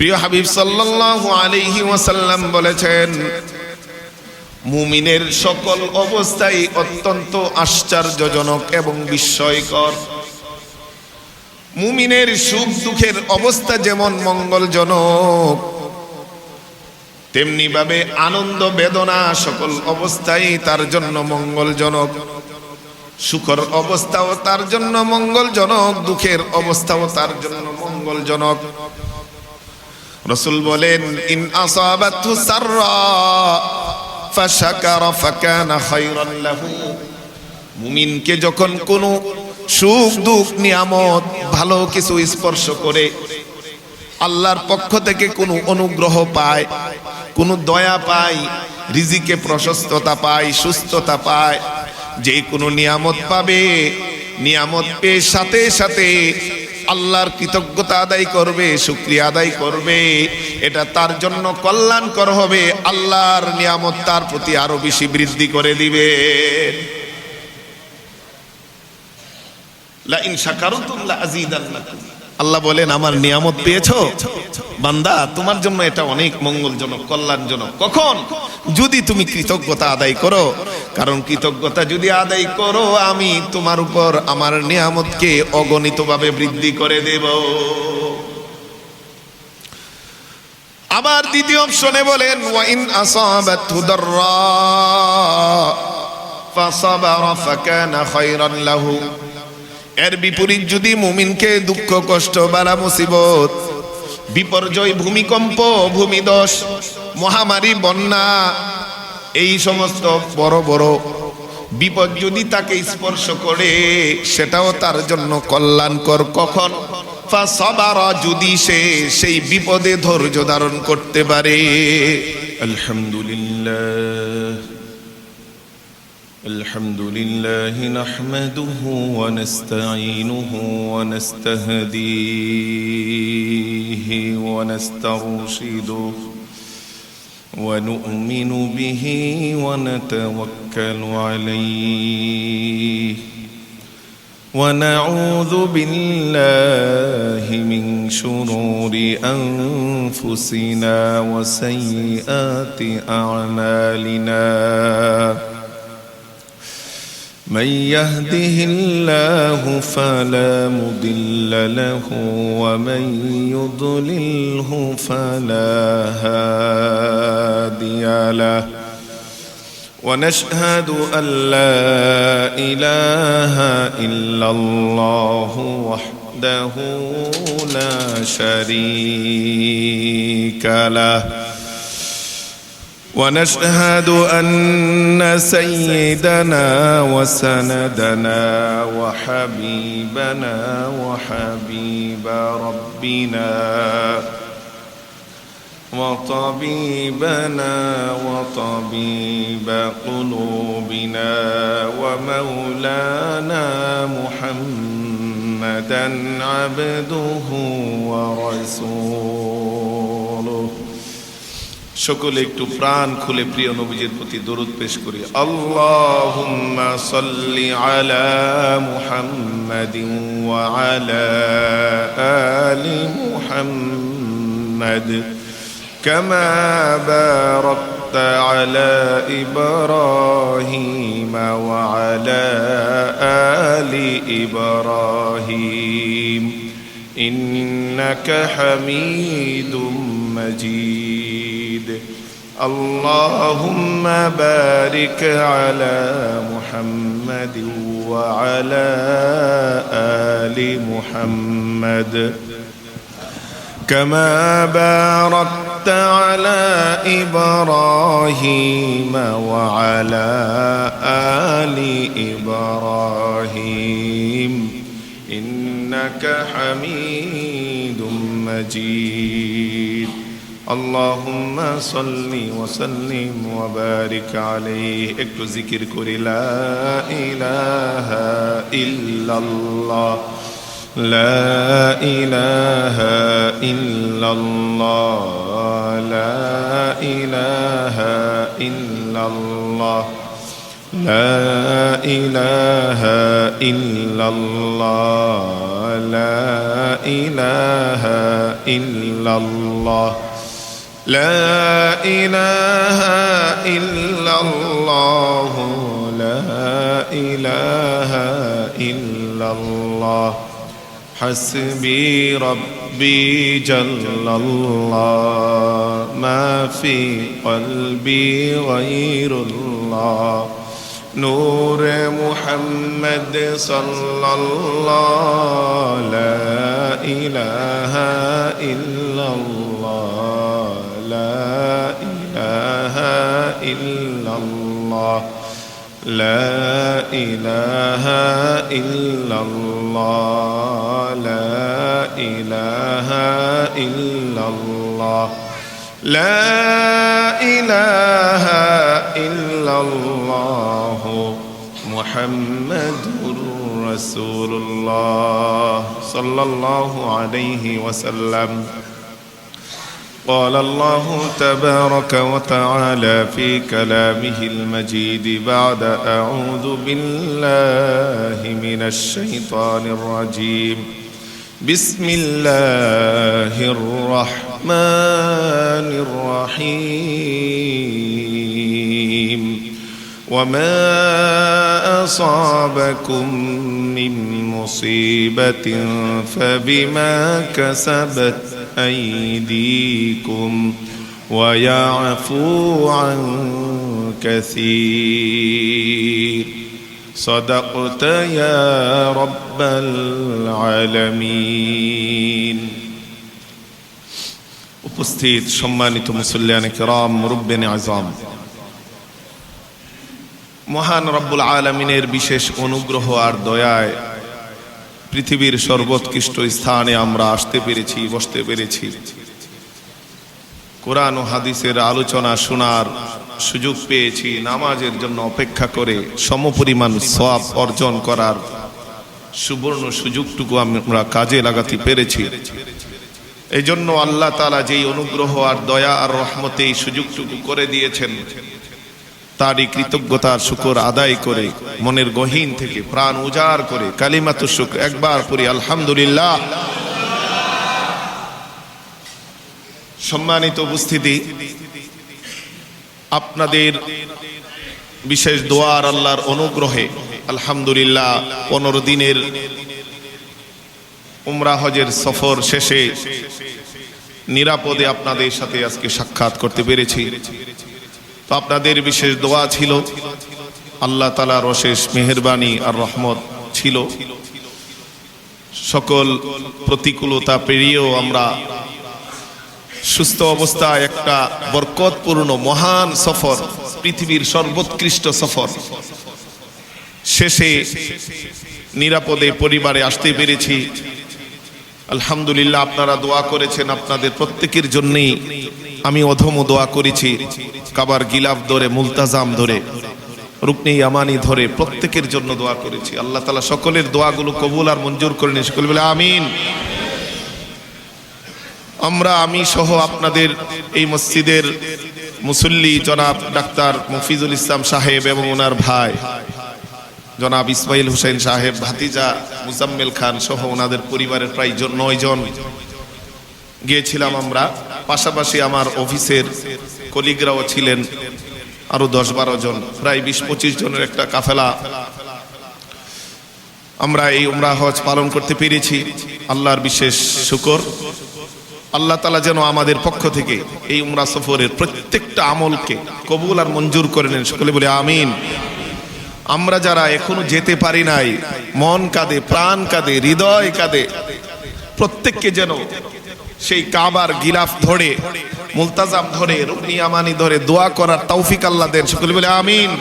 প্রিয় হাবিব সাল্লাল্লাহু আলাইহি ওয়াসাল্লাম বলেছেন, মুমিনের সকল অবস্থাই অত্যন্ত আশ্চর্যজনক এবং বিস্ময়কর। মুমিনের সুখ দুঃখের অবস্থা যেমন মঙ্গলজনক, তেমনি ভাবে আনন্দ বেদনা সকল অবস্থাই তার জন্য মঙ্গলজনক। সুখের অবস্থাও তার জন্য মঙ্গলজনক, দুঃখের অবস্থাও তার জন্য মঙ্গলজনক। রাসূল বলেন, ইন আসাবাতহু সাররা ফাশাকারা ফাকানা খায়রান লাহু। মুমিনকে যখন কোনো সুখ দুঃখ নিয়ামত ভালো কিছু স্পর্শ করে, আল্লাহর পক্ষ থেকে কোনো অনুগ্রহ পায়, কোনো দয়া পায়, রিজিকে প্রশস্ততা পায়, সুস্থতা পায়, যে কোনো নিয়ামত পাবে, নিয়ামত পেয়ে সাথে সাথে আল্লাহর কৃতজ্ঞতা আদায় করবে, শুকরিয়া আদায় করবে। এটা তার জন্য কল্যাণকর হবে, আল্লাহর নিয়ামত তার প্রতি আরো বেশি বৃদ্ধি করে দিবে। লা ইন শাকারতুম লা আযীদান্নাকুম। আল্লাহ বলেন, আমার নিয়ামত পেয়েছো বান্দা, তোমার জন্য এটা অনেক মঙ্গলজনক, কল্যাণজনক। কখন? যদি তুমি কৃতজ্ঞতা আদায় করো। কারণ কৃতজ্ঞতা যদি আদায় করো, আমি তোমার উপর আমার নিয়ামতকে অগণিতভাবে বৃদ্ধি করে দেব। আবার দ্বিতীয় অপশনে বলেন, ওয়া ইন আসাবাতহু দাররা ফাসাবারা ফাকানা খায়রান লাহু। এর বিপরীত যদি মুমিনকে দুঃখ কষ্ট বালা মুসিবত, বিপর্যয়, ভূমিকম্প, ভূমিধস, মহামারী, বন্যা, এই সমস্ত বড় বড় বিপদ যদি তাকে স্পর্শ করে, সেটাও তার জন্য কল্যাণকর। কখন? ফাসাবারা, যদি সে সেই বিপদে ধৈর্য ধারণ করতে পারে। আলহামদুলিল্লাহ الحمد لله نحمده ونستعينه ونستهديه ونسترشده ونؤمن به ونتوكل عليه ونعوذ بالله من شرور أنفسنا وسيئات أعمالنا من يهده الله فلا مضل له ومن يضلله فلا هادي له ونشهد أن لا إله إلا الله وحده لا شريك له ونشهد أن سيدنا وسندنا وحبيبنا وحبيب ربنا وطبيبنا وطبيب قلوبنا ومولانا محمدا عبده ورسوله। সকলে একটু প্রাণ খুলে প্রিয় নবীজির প্রতি দরুদ পেশ করি। আল্লাহুম্মা সাল্লি আলা মুহাম্মাদিন ওয়া আলা আলি মুহাম্মাদ কামা বারাকতা আলা ইব্রাহিম ওয়া আলা আলি ইব্রাহিম ইন্নাকা হামিদুম মাজিদ। اللهم بارك على محمد وعلى آل محمد كما باركت على إبراهيم وعلى آل إبراهيم إنك حميد مجيد। اللهم صل وسلم وبارك عليه। একটু জিকির করি, লা ইলাহা ইল্লাল্লাহ লা ইলাহা ইল্লাল্লাহ লা ইলাহা ইল্লাল্লাহ لا إله إلا الله لا إله إلا الله لا إله إلا الله لا إله إلا الله حسبي ربي جل الله ما في قلبي غير الله نور محمد صلى الله لا إله إلا الله لا إله إلا الله لا إله إلا الله لا إله إلا الله لا إله إلا الله محمد رسول الله صلى الله عليه وسلم قال الله تبارك وتعالى في كلامه المجيد بعد أعوذ بالله من الشيطان الرجيم بسم الله الرحمن الرحيم وما أصابكم من مصيبة فبما كسبت أيديكم ويعفو عن كثير صدقت يا رب العالمين উপস্থিত সম্মানিত মুসল্লিয়ানে কিরাম মুরব্বিয়ানে আযম মহান রব্বুল আলামিনের বিশেষ অনুগ্রহ আর দয়ায় পৃথিবীর সর্বোৎকৃষ্ট স্থানে আমরা আসতে পেরেছি বসতে পেরেছি কোরআন ও হাদিসের আলোচনা শোনার সুযোগ পেয়েছি নামাজের জন্য অপেক্ষা করে সমপরিমাণ সওয়াব অর্জন করার সুবর্ণ সুযোগটুকু আমরা কাজে লাগাতে পেরেছি এই জন্য আল্লাহ তাআলা যেই অনুগ্রহ আর দয়া আর রহমতে এই সুযোগটুকু করে দিয়েছেন তারই কৃতজ্ঞতার শুকর আদায় করে মনের গহীন থেকে প্রাণ উজাড় করে কালিমাতু শুকর একবার পড়ি আলহামদুলিল্লাহ। সম্মানিত উপস্থিতি, আপনাদের বিশেষ দোয়ার আল্লাহর অনুগ্রহে আলহামদুলিল্লাহ 15 দিনের উমরা হজের সফর শেষে নিরাপদে আপনাদের সাথে আজকে সাক্ষাৎ করতে পেরেছি। তো আপনাদের বিশেষ দোয়া ছিল, আল্লাহ তাআলার অশেষ মেহেরবানি আর রহমত ছিল। সকল প্রতিকূলতা পেরিয়েও আমরা সুস্থ অবস্থায় একটা বরকতপূর্ণ মহান সফর, পৃথিবীর সর্বোৎকৃষ্ট সফর শেষে নিরাপদে পরিবারে আসতে পেরেছি। আলহামদুলিল্লাহ, আপনারা দোয়া করেছেন, আপনাদের প্রত্যেকের জন্যই আমি অধম দোয়া করেছি। কাবার গিলাফ ধরে, মুলতাজাম ধরে, রুকনে ইয়ামানি ধরে প্রত্যেকের জন্য দোয়া করেছি। আল্লাহ তাআলা সকলের দোয়াগুলো কবুল আর মঞ্জুর করে নিন, সকলে বলে আমিন। আমি সহ আপনাদের এই মসজিদের মুসল্লি জনাব ডাক্তার মফিজুল ইসলাম সাহেব এবং ওনার ভাই জনাব ইসমাইল হোসেন সাহেব, ভাতিজা মুজাম্মেল খান সহ ওনাদের পরিবারের প্রায় 9 জন গিয়েছিলাম আমরা। পাশাপাশি আমার অফিসের কলিগরাও ছিলেন আরো 10-12 জন, প্রায় 20-25 জনের একটা কাফেলা আমরা এই উমরা হজ পালন করতে পেরেছি। আল্লাহর বিশেষ শুকর। আল্লাহ তাআলা যেন আমাদের পক্ষ থেকে এই উমরা সফরের প্রত্যেকটা আমলকে কবুল আর মঞ্জুর করে নেন, সকলে বলে আমিন। আমরা যারা এখনো যেতে পারি নাই, মন কাঁদে, প্রাণ কাঁদে, হৃদয় কাঁদে, প্রত্যেককে যেন সেই কাবার গিলাফ ধরে, মুলতাজাম ধরে, রুকনি ইয়ামানি ধরে দোয়া করার তৌফিক আল্লাহ দেন, সকলে বলে আমিন।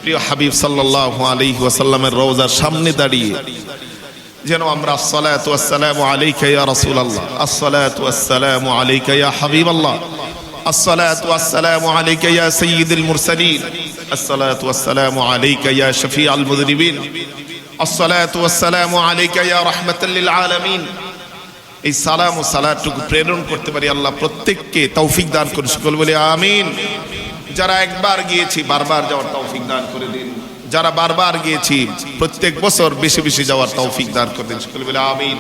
প্রিয় হাবিব সাল্লাল্লাহু আলাইহি ওয়াসাল্লামের রওজার সামনে দাঁড়িয়ে যেন আমরা আসসালাতু ওয়াসসালামু আলাইকা ইয়া রাসূলুল্লাহ, আসসালাতু ওয়াসসালামু আলাইকা ইয়া হাবিবাল্লাহ, আসসালাতু ওয়াসসালামু আলাইকা ইয়া সাইয়্যিদুল মুরসালিন, আসসালাতু ওয়াসসালামু আলাইকা ইয়া শাফিউল মুযনিবিন, আসসালাতু ওয়াসসালামু আলাইকা ইয়া রাহমাতাল লিল আলামিন। এই সালাম ও সালাতটুকু প্রেরণ করতে পারি আল্লাহ প্রত্যেককে তৌফিক দান করুন, সকলে বলে আমিন। যারা একবার গিয়েছি বারবার যাওয়ার তৌফিক দান করে দিন। যারা বারবার গিয়েছি প্রত্যেক বছর বেশি বেশি যাওয়ার তৌফিক দান করে দিন, সকলে বলে আমিন।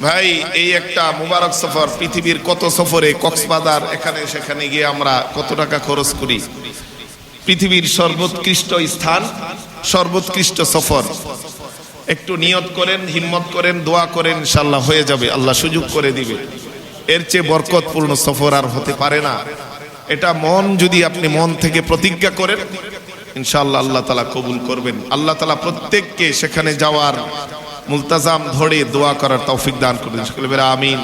ভাই, এই একটা মুবারক সফর, পৃথিবীর কত সফরে কক্সবাজার এখানে সেখানে গিয়ে আমরা কত টাকা খরচ করি। পৃথিবীর সর্বোৎকৃষ্ট স্থান, সর্বোৎকৃষ্ট সফর। একটু নিয়ত করেন, হিম্মত করেন, দোয়া করেন, ইনশাআল্লাহ হয়ে যাবে, আল্লাহ সুযোগ করে দিবে। এর চেয়ে বরকতপূর্ণ সফর আর হতে পারে না। এটা মন, যদি আপনি মন থেকে প্রতিজ্ঞা করেন, ইনশাআল্লাহ আল্লাহ তাআলা কবুল করবেন। আল্লাহ তাআলা প্রত্যেককে সেখানে যাওয়ার মুলতাজাম ধরে দোয়া করার তৌফিক দান করবেন, সকলে বলে আমিন।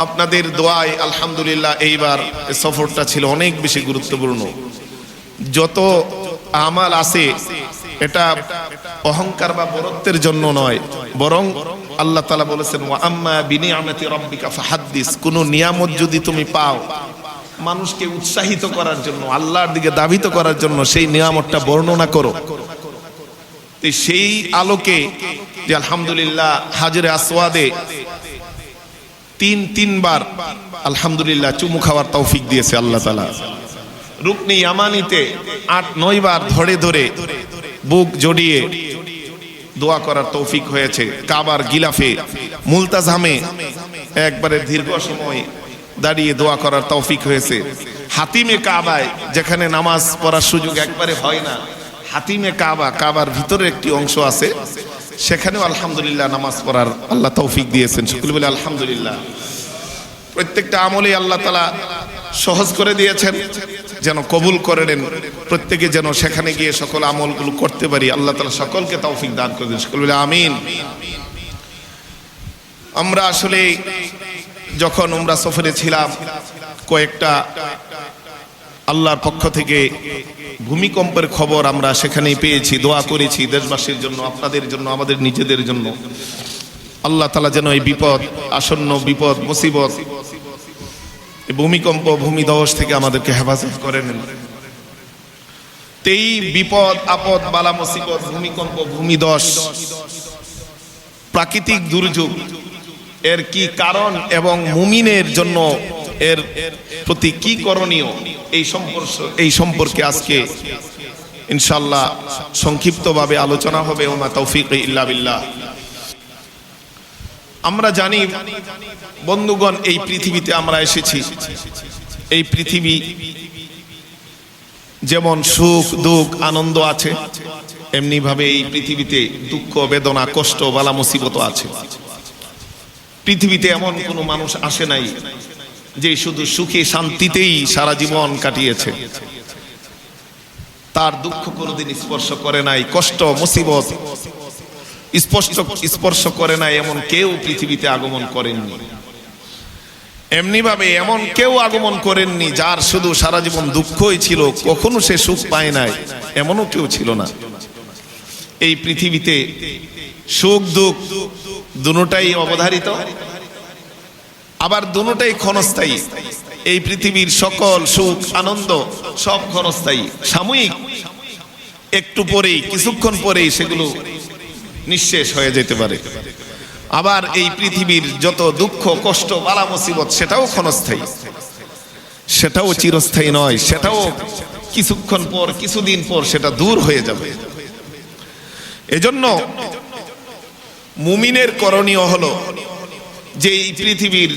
আপনাদের দোয়ায় আলহামদুলিল্লাহ এইবার সফরটা ছিল অনেক বেশি গুরুত্বপূর্ণ। যত আমাল আছে এটা অহংকার বা বরত্বের জন্য নয়, বরং আল্লাহ তাআলা বলেছেন ওয়া আম্মা বিনিআমাতি রাব্বিকা ফাহাদ্দিস। কোন নিয়ামত যদি তুমি পাও, মানুষকে উৎসাহিত করার জন্য, আল্লাহর দিকে ধাবিত করার জন্য সেই নিয়ামতটা বর্ণনা করো। সেই আলোকে যে আলহামদুলিল্লাহ হাজরে আসওয়াদে তিনবার আলহামদুলিল্লাহ চুমু খাওয়ার তৌফিক দিয়েছে আল্লাহ তাআলা। রুকনি ইয়ামানিতে ৮-৯ বার ধরে ধরে বুক জড়িয়ে দোয়া করার তৌফিক হয়েছে। কাবার গিলাফে মুলতাজামে একবারে দীর্ঘ সময় দাঁড়িয়ে দোয়া করার তৌফিক হয়েছে। হাতিমে কাবায়, যেখানে নামাজ পড়ার সুযোগ একবারে হয় না, হাতিমে কাবা, কাবার ভিতরে একটি অংশ আছে, সেখানেও আলহামদুলিল্লাহ নামাজ পড়ার আল্লাহ তৌফিক দিয়েছেন, সকলে বলে আলহামদুলিল্লাহ। প্রত্যেকটা আমলে আল্লাহ তাআলা সহজ করে দিয়েছেন, যেন কবুল করে নেন, প্রত্যেকে যেন সেখানে গিয়ে সকল আমলগুলো করতে পারি। আল্লাহ তাআলা সকলকে তৌফিক দান করে দেন, সকলে বলে আমিন। আমরা আসলে যখন উমরা সফরে ছিলাম, কয়েকটা আল্লাহর পক্ষ থেকে ভূমিকম্পের খবর আমরা সেখানেই পেয়েছি, দোয়া করেছি দেশবাসীর জন্য, আপনাদের জন্য, আমাদের নিজেদের জন্য। আল্লাহ তাআলা যেন এই বিপদ, আসন্ন বিপদ, মুসিবত, ভূমিকম্প, ভূমিধস থেকে আমাদেরকে হেফাজত করে নেন। এই বিপদ, আপদ, বালা, মুসিবত, ভূমিকম্প, ভূমিধস, প্রাকৃতিক দুর্যোগ, এর কি কারণ এবং মুমিনের জন্য এর প্রতি কি করণীয়, এই সম্পর্কে আজকে ইনশাআল্লাহ সংক্ষিপ্তভাবে আলোচনা হবে। ওমা তৌফিক ইল্লা বিল্লাহ। আমরা জানি বন্ধুগণ, এই পৃথিবীতে আমরা এসেছি, এই পৃথিবী যেমন সুখ দুঃখ আনন্দ আছে, এমনি ভাবে এই পৃথিবীতে দুঃখ বেদনা কষ্ট বালা মুসিবত আছে। পৃথিবীতে এমন কোনো মানুষ আসে নাই যে শুধু সুখে শান্তিতেই সারা জীবন কাটিয়েছে, তার দুঃখ কোনোদিন স্পর্শ করে নাই, কষ্ট মুসিবত স্পর্শ করে নাই, এমন কেউ পৃথিবীতে আগমন করেননি। এমনি ভাবে এমন কেউ আগমন করেননি যার শুধু সারা জীবন দুঃখই ছিল, কখনো সে সুখ পায় নাই, এমনও কেউ ছিল না। এই পৃথিবীতে সুখ দুঃখ দুটোটাই অবধারিত, আবার দুটোটাই ক্ষণস্থায়ী। এই পৃথিবীর সকল সুখ আনন্দ সব ক্ষণস্থায়ী, সাময়িক, একটু পরেই, কিছুক্ষণ পরেই সেগুলো নিঃশেষ হয়ে যেতে পারে। আবার এই পৃথিবীর যত দুঃখ কষ্ট বালা মুসিবত, সেটাও ক্ষণস্থায়ী, সেটাও চিরস্থায়ী নয়, সেটাও কিছুক্ষণ পর, কিছুদিন পর সেটা দূর হয়ে যাবে। এজন্য মুমিনের করণীয় হলো যে এই পৃথিবীর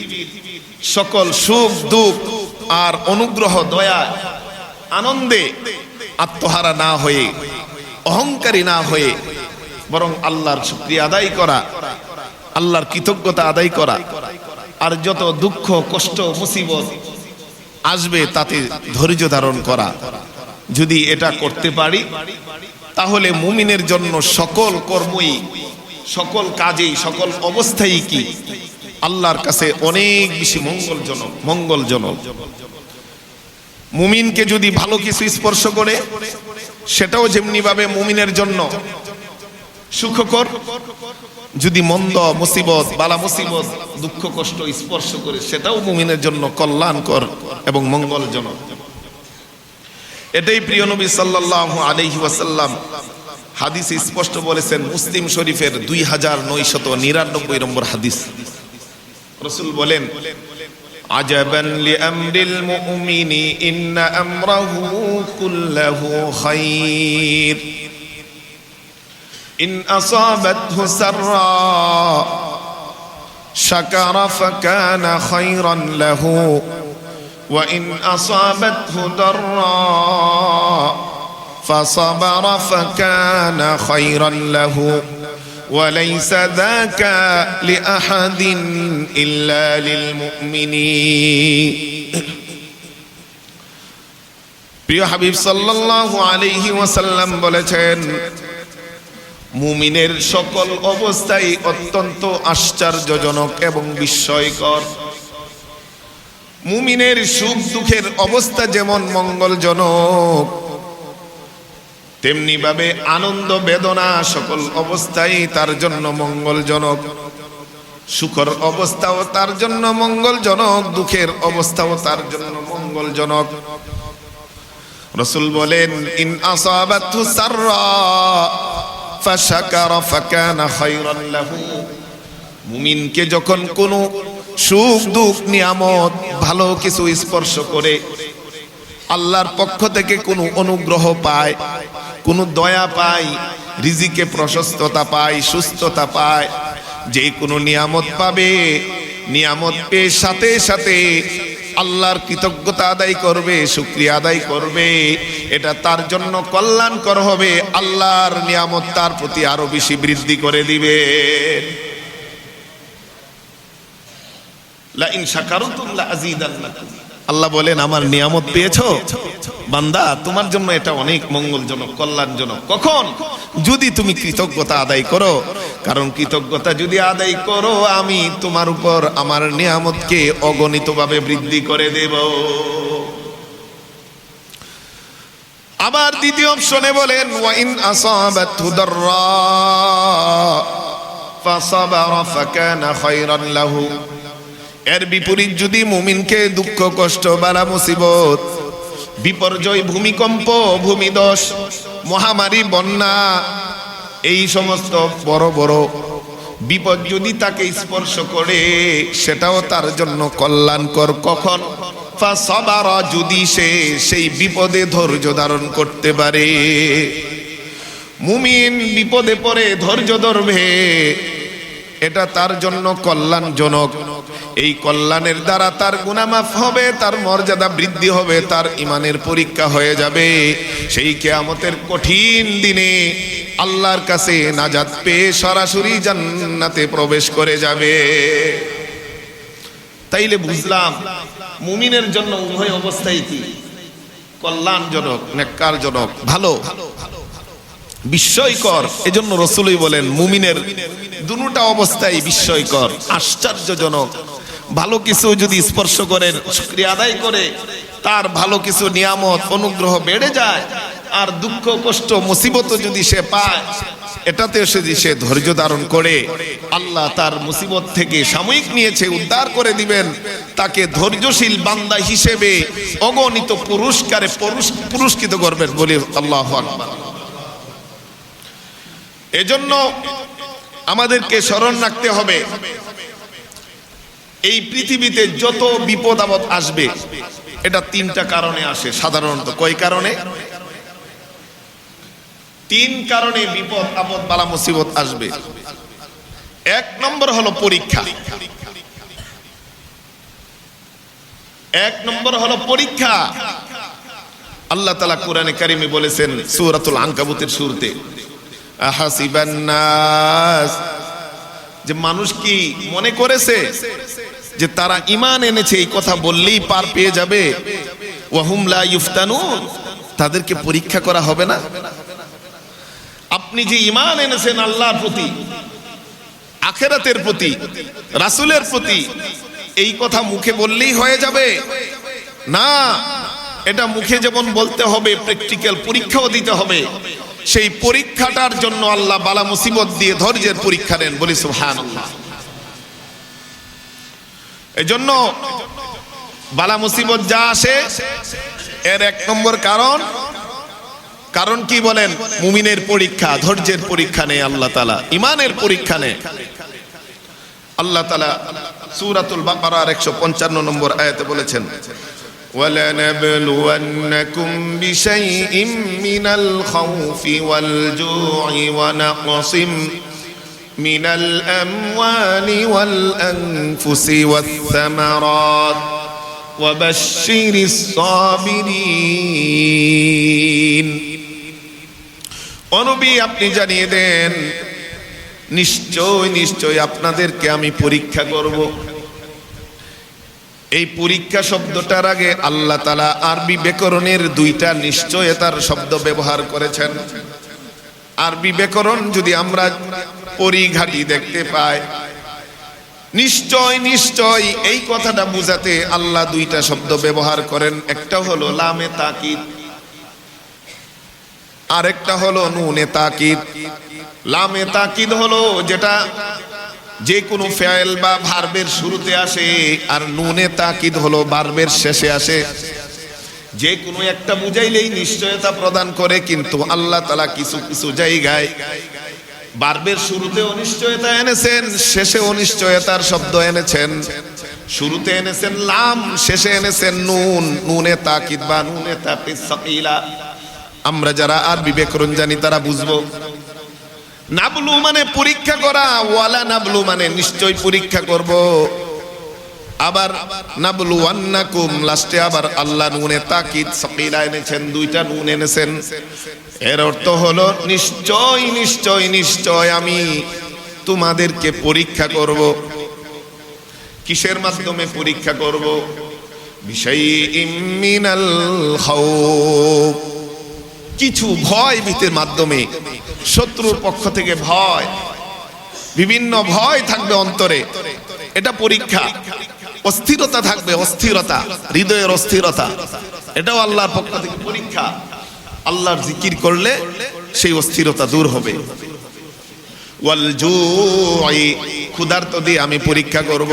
সকল সুখ দুঃখ আর অনুগ্রহ দয়া আনন্দে আত্মহারা না হয়ে, অহংকারী না হয়ে, বরং আল্লাহর শুকরিয়া আদায় করা, আল্লাহর কৃতজ্ঞতা আদায় করা, আর যত দুঃখ কষ্ট মুসিবত আসবে তাতে ধৈর্য ধারণ করা। যদি এটা করতে পারি, তাহলে মুমিনের জন্য সকল কর্মই, সকল কাজেই, সকল অবস্থায় কি আল্লাহর কাছে অনেক বেশি মঙ্গলজনক। মুমিনকে যদি ভালো কিছু স্পর্শ করে, সেটাও যেমনি ভাবে মুমিনের জন্য সুখকর। যদি মন্দ মুসিবত বালা মুসিবত দুঃখ কষ্ট স্পর্শ করে, সেটাও মুমিনের জন্য কল্যাণকর এবং মঙ্গলজনক। এটাই প্রিয় নবী সাল্লাল্লাহু আলাইহি ওয়াসাল্লাম হাদিসে স্পষ্ট বলেছেন। মুসলিম শরীফের 2999 নম্বর হাদিস, রাসূল বলেন, আজাবান লিআমরিল মুমিনি ইন্না আমরাহু কুল্লাহু খায়র ইন আসাবাতহু সাররা শাকারা ফাকানা খায়রান লাহু ওয়া ইন আসাবাতহু দাররা ফাসাবারা ফাকানা খায়রান লাহু وليس ذاك لأحد إلا للمؤمنين প্রিয় হাবিব সাল্লাল্লাহু আলাইহি ওয়াসাল্লাম বলেছেন মুমিনের সকল অবস্থাই অত্যন্ত আশ্চর্যজনক এবং বিস্ময়কর। মুমিনের সুখ দুঃখের অবস্থা যেমন মঙ্গলজনক, তেমনি ভাবে আনন্দ বেদনা সকল অবস্থাই তার জন্য মঙ্গলজনক। সুখের অবস্থাও তার জন্য মঙ্গলজনক, দুঃখের অবস্থাও তার জন্য মঙ্গলজনক। রাসূল বলেন ইন আসাবাতহু সাররা ফাশাকারা ফাকানা খায়রান লাহু। মুমিনকে যখন কোনো সুখ দুঃখ নিয়ামত ভালো কিছু স্পর্শ করে, আল্লাহর পক্ষ থেকে কোনো অনুগ্রহ পায়, কোনো দয়া পায়, রিজিকে প্রশস্ততা পায়, সুস্থতা পায়, যে কোনো নিয়ামত পাবে, নিয়ামত পেয়ে সাথে সাথে আল্লাহর কৃতজ্ঞতা আদায় করবে, শুকরিয়া আদায় করবে। এটা তার জন্য কল্যাণকর হবে, আল্লাহর নিয়ামত তার প্রতি আরো বেশি বৃদ্ধি করে দিবে। লা ইন শাকারতুম লা আযীদান্নাকুম। আল্লাহ বলেন আমার নিয়ামত পেয়েছো বান্দা, তোমার জন্য এটা অনেক মঙ্গলজনক, কল্যাণজনক। কখন? যদি তুমি কৃতজ্ঞতা আদায় করো। কারণ কৃতজ্ঞতা যদি আদায় করো, আমি তোমার উপর আমার নিয়ামতকে অগণিতভাবে বৃদ্ধি করে দেব। আবার দ্বিতীয় অপশনে বলেন ওয়া ইন আসাবাতহু দাররা ফাসাবারা ফাকানা খায়রান লাহু। এর বিপরীত যদি মুমিনকে দুঃখ কষ্ট বালা মুসিবত, বিপর্যয়, ভূমিকম্প, ভূমিধস, মহামারী, বন্যা, এই সমস্ত বড় বড় বিপদ যদি তাকে স্পর্শ করে, সেটাও তার জন্য কল্যাণকর। কখন? ফাসাবারা, যদি সে সেই বিপদে ধৈর্য ধারণ করতে পারে। মুমিন বিপদে পড়ে ধৈর্য ধরবে, এটা তার জন্য কল্যাণজনক। এই কল্যাণের দ্বারা তার গুনাহ মাফ হবে, তার মর্যাদা বৃদ্ধি হবে, তার ঈমানের পরীক্ষা হয়ে যাবে। সেই কিয়ামতের কঠিন দিনে আল্লাহর কাছে নাজাত পেয়ে সরাসরি জান্নাতে প্রবেশ করে যাবে। তাইলে বুঝলাম মুমিনের জন্য উভয় অবস্থাই কি কল্যাণজনক, নেককারজনক, ভালো, বিস্ময়কর। এজন্য রাসূলই বলেন মুমিনের দুটো অবস্থাই বিস্ময়কর, আশ্চর্যজনক। ভালো কিছু যদি স্পর্শ করেন, শুকরিয়া আদায় করে, তার ভালো কিছু নিয়ামত অনুগ্রহ বেড়ে যায়। আর দুঃখ কষ্ট মুসিবত যদি সে পায়, এটাতে যদি সে ধৈর্য ধারণ করে, আল্লাহ তার মুসিবত থেকে সাময়িক নিয়েছে উদ্ধার করে দিবেন। তাকে ধৈর্যশীল বান্দা হিসেবে অগণিত পুরস্কারে পুরস্কৃত করবেন বলে আল্লাহু আকবার। এজন্য আমাদেরকে স্মরণ রাখতে হবে, এই পৃথিবীতে যত বিপদ আপদ আসবে, এটা তিনটা কারণে আসে সাধারণত। কয় কারণে? তিন কারণে বিপদ আপদ বালা মুসিবত আসবে। এক নম্বর হলো পরীক্ষা। এক নম্বর হলো পরীক্ষা। আল্লাহ তাআলা কোরআনে কারিমে বলেছেন সূরাতুল আনকাবুতের শুরুতে, আহাসিবান নাস, যে মানুষ কি মনে করেছে যে তারা ঈমান এনেছে এই কথা বললেই পার পেয়ে যাবে? ওয়াহুম লা ইফতানুন, তাদেরকে পরীক্ষা করা হবে না? আপনি যে ঈমান এনেছেন আল্লাহর প্রতি, আখিরাতের প্রতি, রাসূলের প্রতি, এই কথা মুখে বললেই হয়ে যাবে না। এটা মুখে যেমন বলতে হবে, প্র্যাকটিক্যাল পরীক্ষাও দিতে হবে। সেই পরীক্ষাটার জন্য আল্লাহ বালা মুসিবত দিয়ে ধৈর্যের পরীক্ষা নেন, বলি সুবহানাল্লাহ। এজন্য বালা মুসিবত যা আসে, এর এক নম্বর কারণ কি বলেন? মুমিনের পরীক্ষা, ধৈর্যের পরীক্ষা নেই আল্লাহ তাআলা, ঈমানের পরীক্ষা নেই আল্লাহ তাআলা। সূরাতুল বাকারার 155 নম্বর আয়াতে বলেছেন, وَلَنَبْلُوَنَّكُمْ بِشَيْءٍ مِّنَ الْخَوْفِ وَالْجُوعِ وَنَقْصٍ مِّنَ الْأَمْوَالِ وَالْأَنفُسِ وَالثَّمَرَاتِ وَبَشِّرِ الصَّابِرِينَ। নবী আপনি জানিয়ে দেন, নিশ্চয় নিশ্চয় আপনাদেরকে আমি পরীক্ষা করব। এই পরীক্ষা শব্দটার আগে আল্লাহ তাআলা আরবি ব্যাকরণের দুইটা নিশ্চয়তার শব্দ ব্যবহার করেছেন। আরবি ব্যাকরণ যদি আমরা পরিঘাটি দেখতে পাই, নিশ্চয় নিশ্চয় এই কথাটা বোঝাতে আল্লাহ দুইটা শব্দ ব্যবহার করেন। একটা হলো লামে তাকিদ, আরেকটা হলো নুনে তাকিদ। লামে তাকিদ হলো যেটা যে কোনো ফেল বা ভার্বের শুরুতে আসে, আর নুনে তাকিদ হলো ভার্বের শেষে আসে। যে কোনো একটা বুঝাইলেই নিশ্চয়তা প্রদান করে, কিন্তু আল্লাহ তাআলা কিছু কিছু জায়গায় ভার্বের শুরুতে অনিশ্চয়তা এনেছেন, শেষে অনিশ্চয়তার শব্দ এনেছেন। শুরুতে এনেছেন লাম, শেষে এনেছেন নুন, নুনে তাকিদ বা নুনে তাকিদ সাকিলা। আমরা যারা আরবি ব্যাকরণ জানি তারা বুঝবো। নাবলু মানে পরীক্ষা করা, ওয়ালা নাবলু মানে নিশ্চয় পরীক্ষা করব। আবার নাবলু ওয়ান্নাকুম লাস্টে আবার আল্লাহ নুনে তাকিদ সাকিলা এনেছেন, দুইটা নুন এনেছেন। এর অর্থ হলো নিশ্চয় নিশ্চয় নিশ্চয় আমি তোমাদেরকে পরীক্ষা করব। কিসের মাধ্যমে পরীক্ষা করব? বিশাইইম মিনাল খাউফ, কিছু ভয় ভীতির মাধ্যমে। শত্রুর পক্ষ থেকে ভয়, বিভিন্ন ভয় থাকবে অন্তরে, এটা পরীক্ষা। অস্থিরতা থাকবে, অস্থিরতা, হৃদয়ের অস্থিরতা, এটাও আল্লাহর পক্ষ থেকে পরীক্ষা। আল্লাহর জিকির করলে সেই অস্থিরতা দূর হবে। ওয়াল জুই, ক্ষুধার্ত দিয়ে আমি পরীক্ষা করব।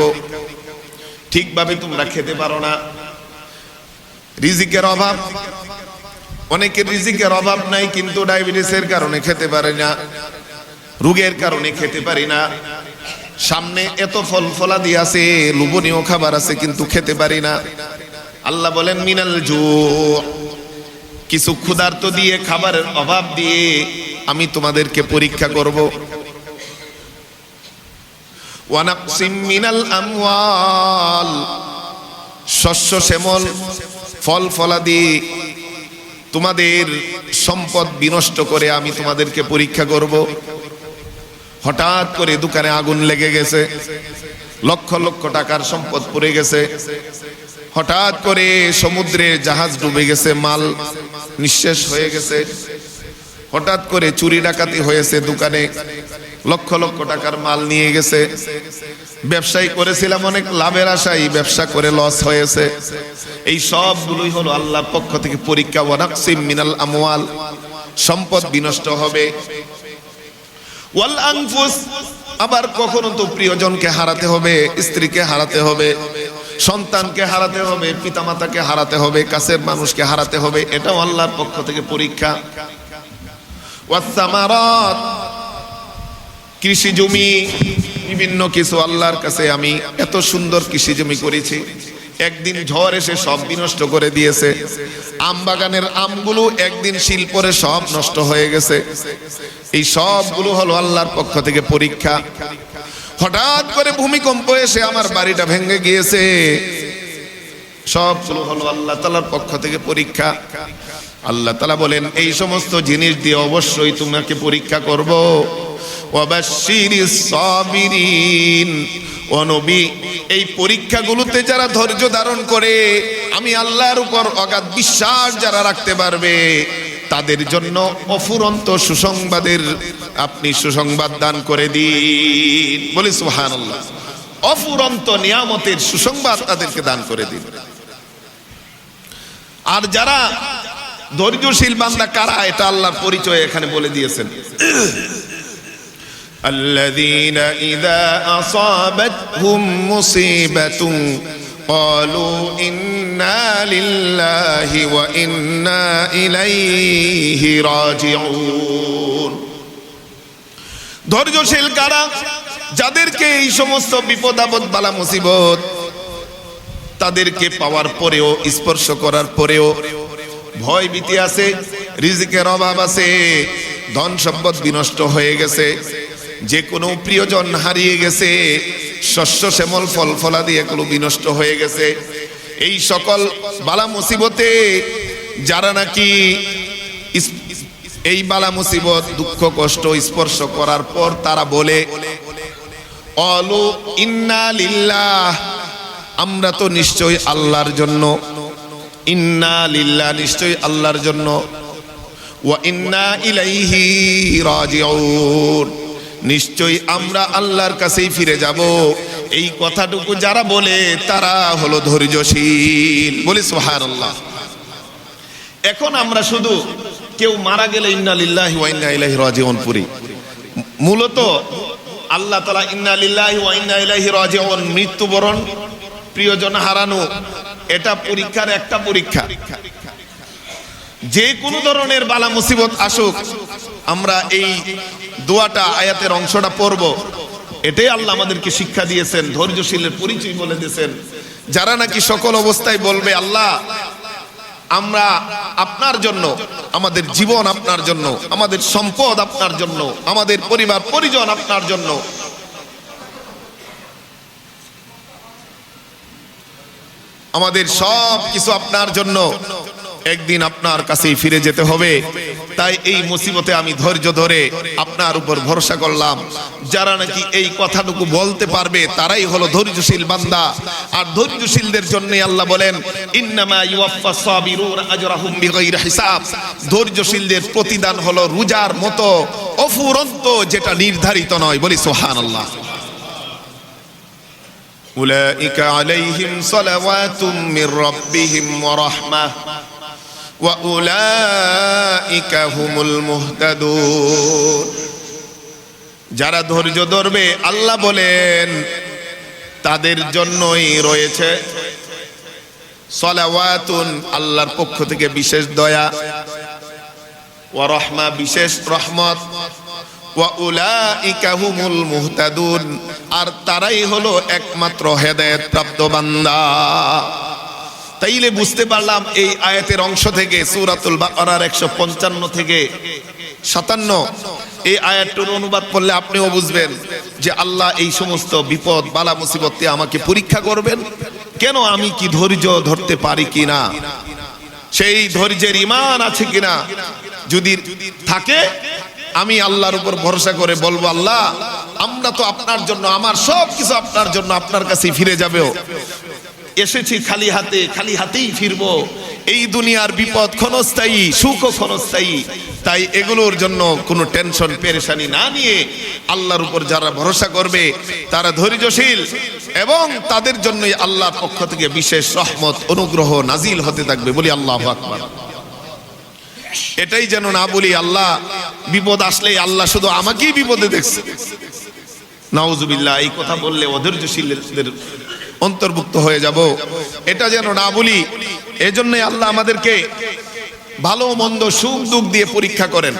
ঠিকভাবে তোমরা খেতে পারো না, রিজিকের অভাব। অনেকের রিজিকের অভাব নাই, কিন্তু ডায়াবেটিসের কারণে খেতে পারে না, রোগের কারণে খেতে পারি না। সামনে এত ফল ফলাদি আছে, লোভনীয় খাবার আছে, কিন্তু খেতে পারি না। আল্লাহ বলেন মিনাল জু, কিছু ক্ষুধার্ত দিয়ে, খাবারের অভাব দিয়ে আমি তোমাদেরকে পরীক্ষা করব। ওয়ানাকসিম মিনাল আমওয়াল, শস্য শ্যামল ফল ফলাদি, তোমাদের সম্পদ বিনষ্ট করে আমি তোমাদেরকে পরীক্ষা করব। হঠাৎ করে দোকানে আগুন লেগে গেছে, লক্ষ লক্ষ টাকার সম্পদ পড়ে গেছে। হঠাৎ করে সমুদ্রে জাহাজ ডুবে গেছে, মাল নিঃশেষ হয়ে গেছে। হঠাৎ করে চুরি ডাকাতি হয়েছে, দোকানে লক্ষ লক্ষ টাকার মাল নিয়ে গেছে। ব্যবসায়ী করেছিলাম অনেক লাভের আশায়, ব্যবসা করে লস হয়েছে। এই সবগুলোই হলো আল্লাহর পক্ষ থেকে পরীক্ষা। ওয়ানাকসিম মিনাল আমওয়াল, সম্পদ বিনষ্ট হবে। ওয়াল আনফুস, আবার কখনো তো প্রিয়জনকে হারাতে হবে, স্ত্রীকে হারাতে হবে, সন্তানকে হারাতে হবে, পিতামাতাকে হারাতে হবে, কাছের মানুষকে হারাতে হবে, এটাও আল্লাহর পক্ষ থেকে পরীক্ষা। ওয়াসসামারাত, কৃষি জমি, বিভিন্ন কিছু। আল্লাহর কাছে আমি এত সুন্দর কৃষি জমি করেছি, একদিন ঝড় এসে সব বিনষ্ট করে দিয়েছে। আম বাগানের আমগুলো একদিন শিল পরে সব নষ্ট হয়ে গেছে। এই সবগুলো হলো আল্লাহর পক্ষ থেকে পরীক্ষা। হঠাৎ করে ভূমিকম্প এসে আমার বাড়িটা ভেঙে গিয়েছে, সবগুলো হলো আল্লাহ তাআলার পক্ষ থেকে পরীক্ষা। আল্লাহ তাআলা বলেন এই সমস্ত জিনিস দিয়ে অবশ্যই তোমাকে পরীক্ষা করব। ওয়াবাশশিরিস সাবিরিন, ও নবী এই পরীক্ষাগুলোতে যারা ধৈর্য ধারণ করে, আমি আল্লাহর উপর অগাধ বিশ্বাস যারা রাখতে পারবে, তাদের জন্য অফুরন্ত সুসংবাদের আপনি সুসংবাদ দান করে দিন। বলি সুবহানাল্লাহ। অফুরন্ত নিয়ামতের সুসংবাদ তাদেরকে দান করে দিন। আর যারা ধৈর্যশীল বান্দা কারা, এটা আল্লাহর পরিচয় এখানে বলে দিয়েছেন। الذين إذا أصابتهم مصيبة قالوا إنا لله وإنا إليه راجعون। ধৈর্যশীল কারা? যাদেরকে এই সমস্ত বিপদ আপদ বালা মুসিবত তাদেরকে পাওয়ার পরেও, স্পর্শ করার পরেও ভয় ভীতি আছে, রিজিকের অভাব আছে, ধন সম্পদ বিনষ্ট হয়ে গেছে, যে কোনো প্রিয়জন হারিয়ে গেছে, শস্য শ্যামল ফল ফলাদি এগুলো বিনষ্ট হয়ে গেছে, এই সকল বালা মুসিবতে যারা নাকি এই বালা মুসিবত দুঃখ কষ্ট স্পর্শ করার পর তারা বলে অলু ইন্না লিল্লাহ, আমরা তো নিশ্চয়ই আল্লাহর জন্য, ইন্না লিল্লাহ নিশ্চয়ই আল্লাহর জন্য, ওয়া ইন্না ইলাইহি রাজিউন নিশ্চয়ই আমরা আল্লাহর কাছেই ফিরে যাব। এই কথাটুকু যারা বলে তারা হলো ধৈর্যশীল। বলি সুবহানাল্লাহ। এখন আমরা শুধু কেউ মারা গেলে ইন্না লিল্লাহি ওয়া ইন্না ইলাইহি রাজিউন পড়ি। মূলত আল্লাহ তাআলা ইন্না লিল্লাহি ওয়া ইন্না ইলাইহি রাজিউন, মৃত্যুবরণ, প্রিয়জন হারানো, এটা পরীক্ষার একটা পরীক্ষা। যে কোনো ধরনের বালা মুসিবত আসুক, আমরা এই দোয়াটা, আয়াতের অংশটা পড়ব। এটাই আল্লাহ আমাদেরকে শিক্ষা দিয়েছেন, ধৈর্যশীলের পরিচয় বলে দিয়েছেন। যারা নাকি সকল অবস্থায় বলবে আল্লাহ আমরা আপনার জন্য, আমাদের জীবন আপনার জন্য, আমাদের সম্পদ আপনার জন্য, আমাদের পরিবার পরিজন আপনার জন্য, আমাদের সব কিছু আপনার জন্য, একদিন আপনার কাছেই ফিরে যেতে হবে। তাই এই মুসিবতে আমি ধৈর্য ধরে আপনার উপর ভরসা করলাম। যারা নাকি এই কথাটুকু বলতে পারবে তারাই হলো ধৈর্যশীল বান্দা। আর ধৈর্যশীলদের জন্য আল্লাহ বলেন ইন্নামা ইউওয়াফফাস সাবিরুনা আজরাহুম বিগাইরি হিসাব, ধৈর্যশীলদের প্রতিদান হলো রোজার মতো অফুরন্ত, যেটা নির্ধারিত নয়। বলি সুবহানাল্লাহ। উলাইকা আলাইহিম সালাওয়াতুম মির রাব্বিহিম ওয়া রাহমাহ ওয়া উলাইকা হুমুল মুহতাদুন। যারা ধৈর্য ধরবে আল্লাহ বলেন তাদের জন্যই রয়েছে সালাওয়াতুন, আল্লাহর পক্ষ থেকে বিশেষ দয়া, ওয়া রাহমা, বিশেষ রহমত, ওয়া উলাইকা হুমুল মুহতাদুন, আর তারাই হলো একমাত্র হেদায়েত প্রাপ্ত বান্দা। তাইলে বুঝতে পারলাম এই আয়াতের অংশ থেকে, সূরাতুল বাকারার 155 থেকে 57 এই আয়াতটির অনুবাদ করলে আপনিও বুঝবেন যে আল্লাহ এই সমস্ত বিপদ বালা মুসিবতে আমাকে পরীক্ষা করবেন কেন, আমি কি ধৈর্য ধরতে পারি কিনা, সেই ধৈর্যের ঈমান আছে কিনা। যদি থাকে আমি আল্লাহর উপর ভরসা করে বলবো আল্লাহ আমরা তো আপনার জন্য, আমার সব কিছু আপনার জন্য, আপনার কাছেই ফিরে যাবেও, এসেছি খালি হাতে, খালি হাতেই ফিরবো। এই দুনিয়ার বিপদ ক্ষণস্থায়ী, সুখও ক্ষণস্থায়ী, তাই এগুলোর জন্য কোনো টেনশন পেরেশানি না নিয়ে আল্লাহর উপর যারা ভরসা করবে তারা ধৈর্যশীল, এবং তাদের জন্যই আল্লাহর পক্ষ থেকে বিশেষ রহমত অনুগ্রহ নাজিল হতে থাকবে। বলি আল্লাহু আকবার। এটাই যেন না বলি আল্লাহ বিপদ আসলেই আল্লাহ শুধু আমাকেই বিপদে দেখছে, নাউজুবিল্লাহ। এই কথা বললে অধৈর্যশীলদের অন্তর্ভুক্ত হয়ে যাব, এটা যেন না বলি। এজন্যই আল্লাহ আমাদেরকে ভালো মন্দ সুখ দুঃখ দিয়ে পরীক্ষা করেন।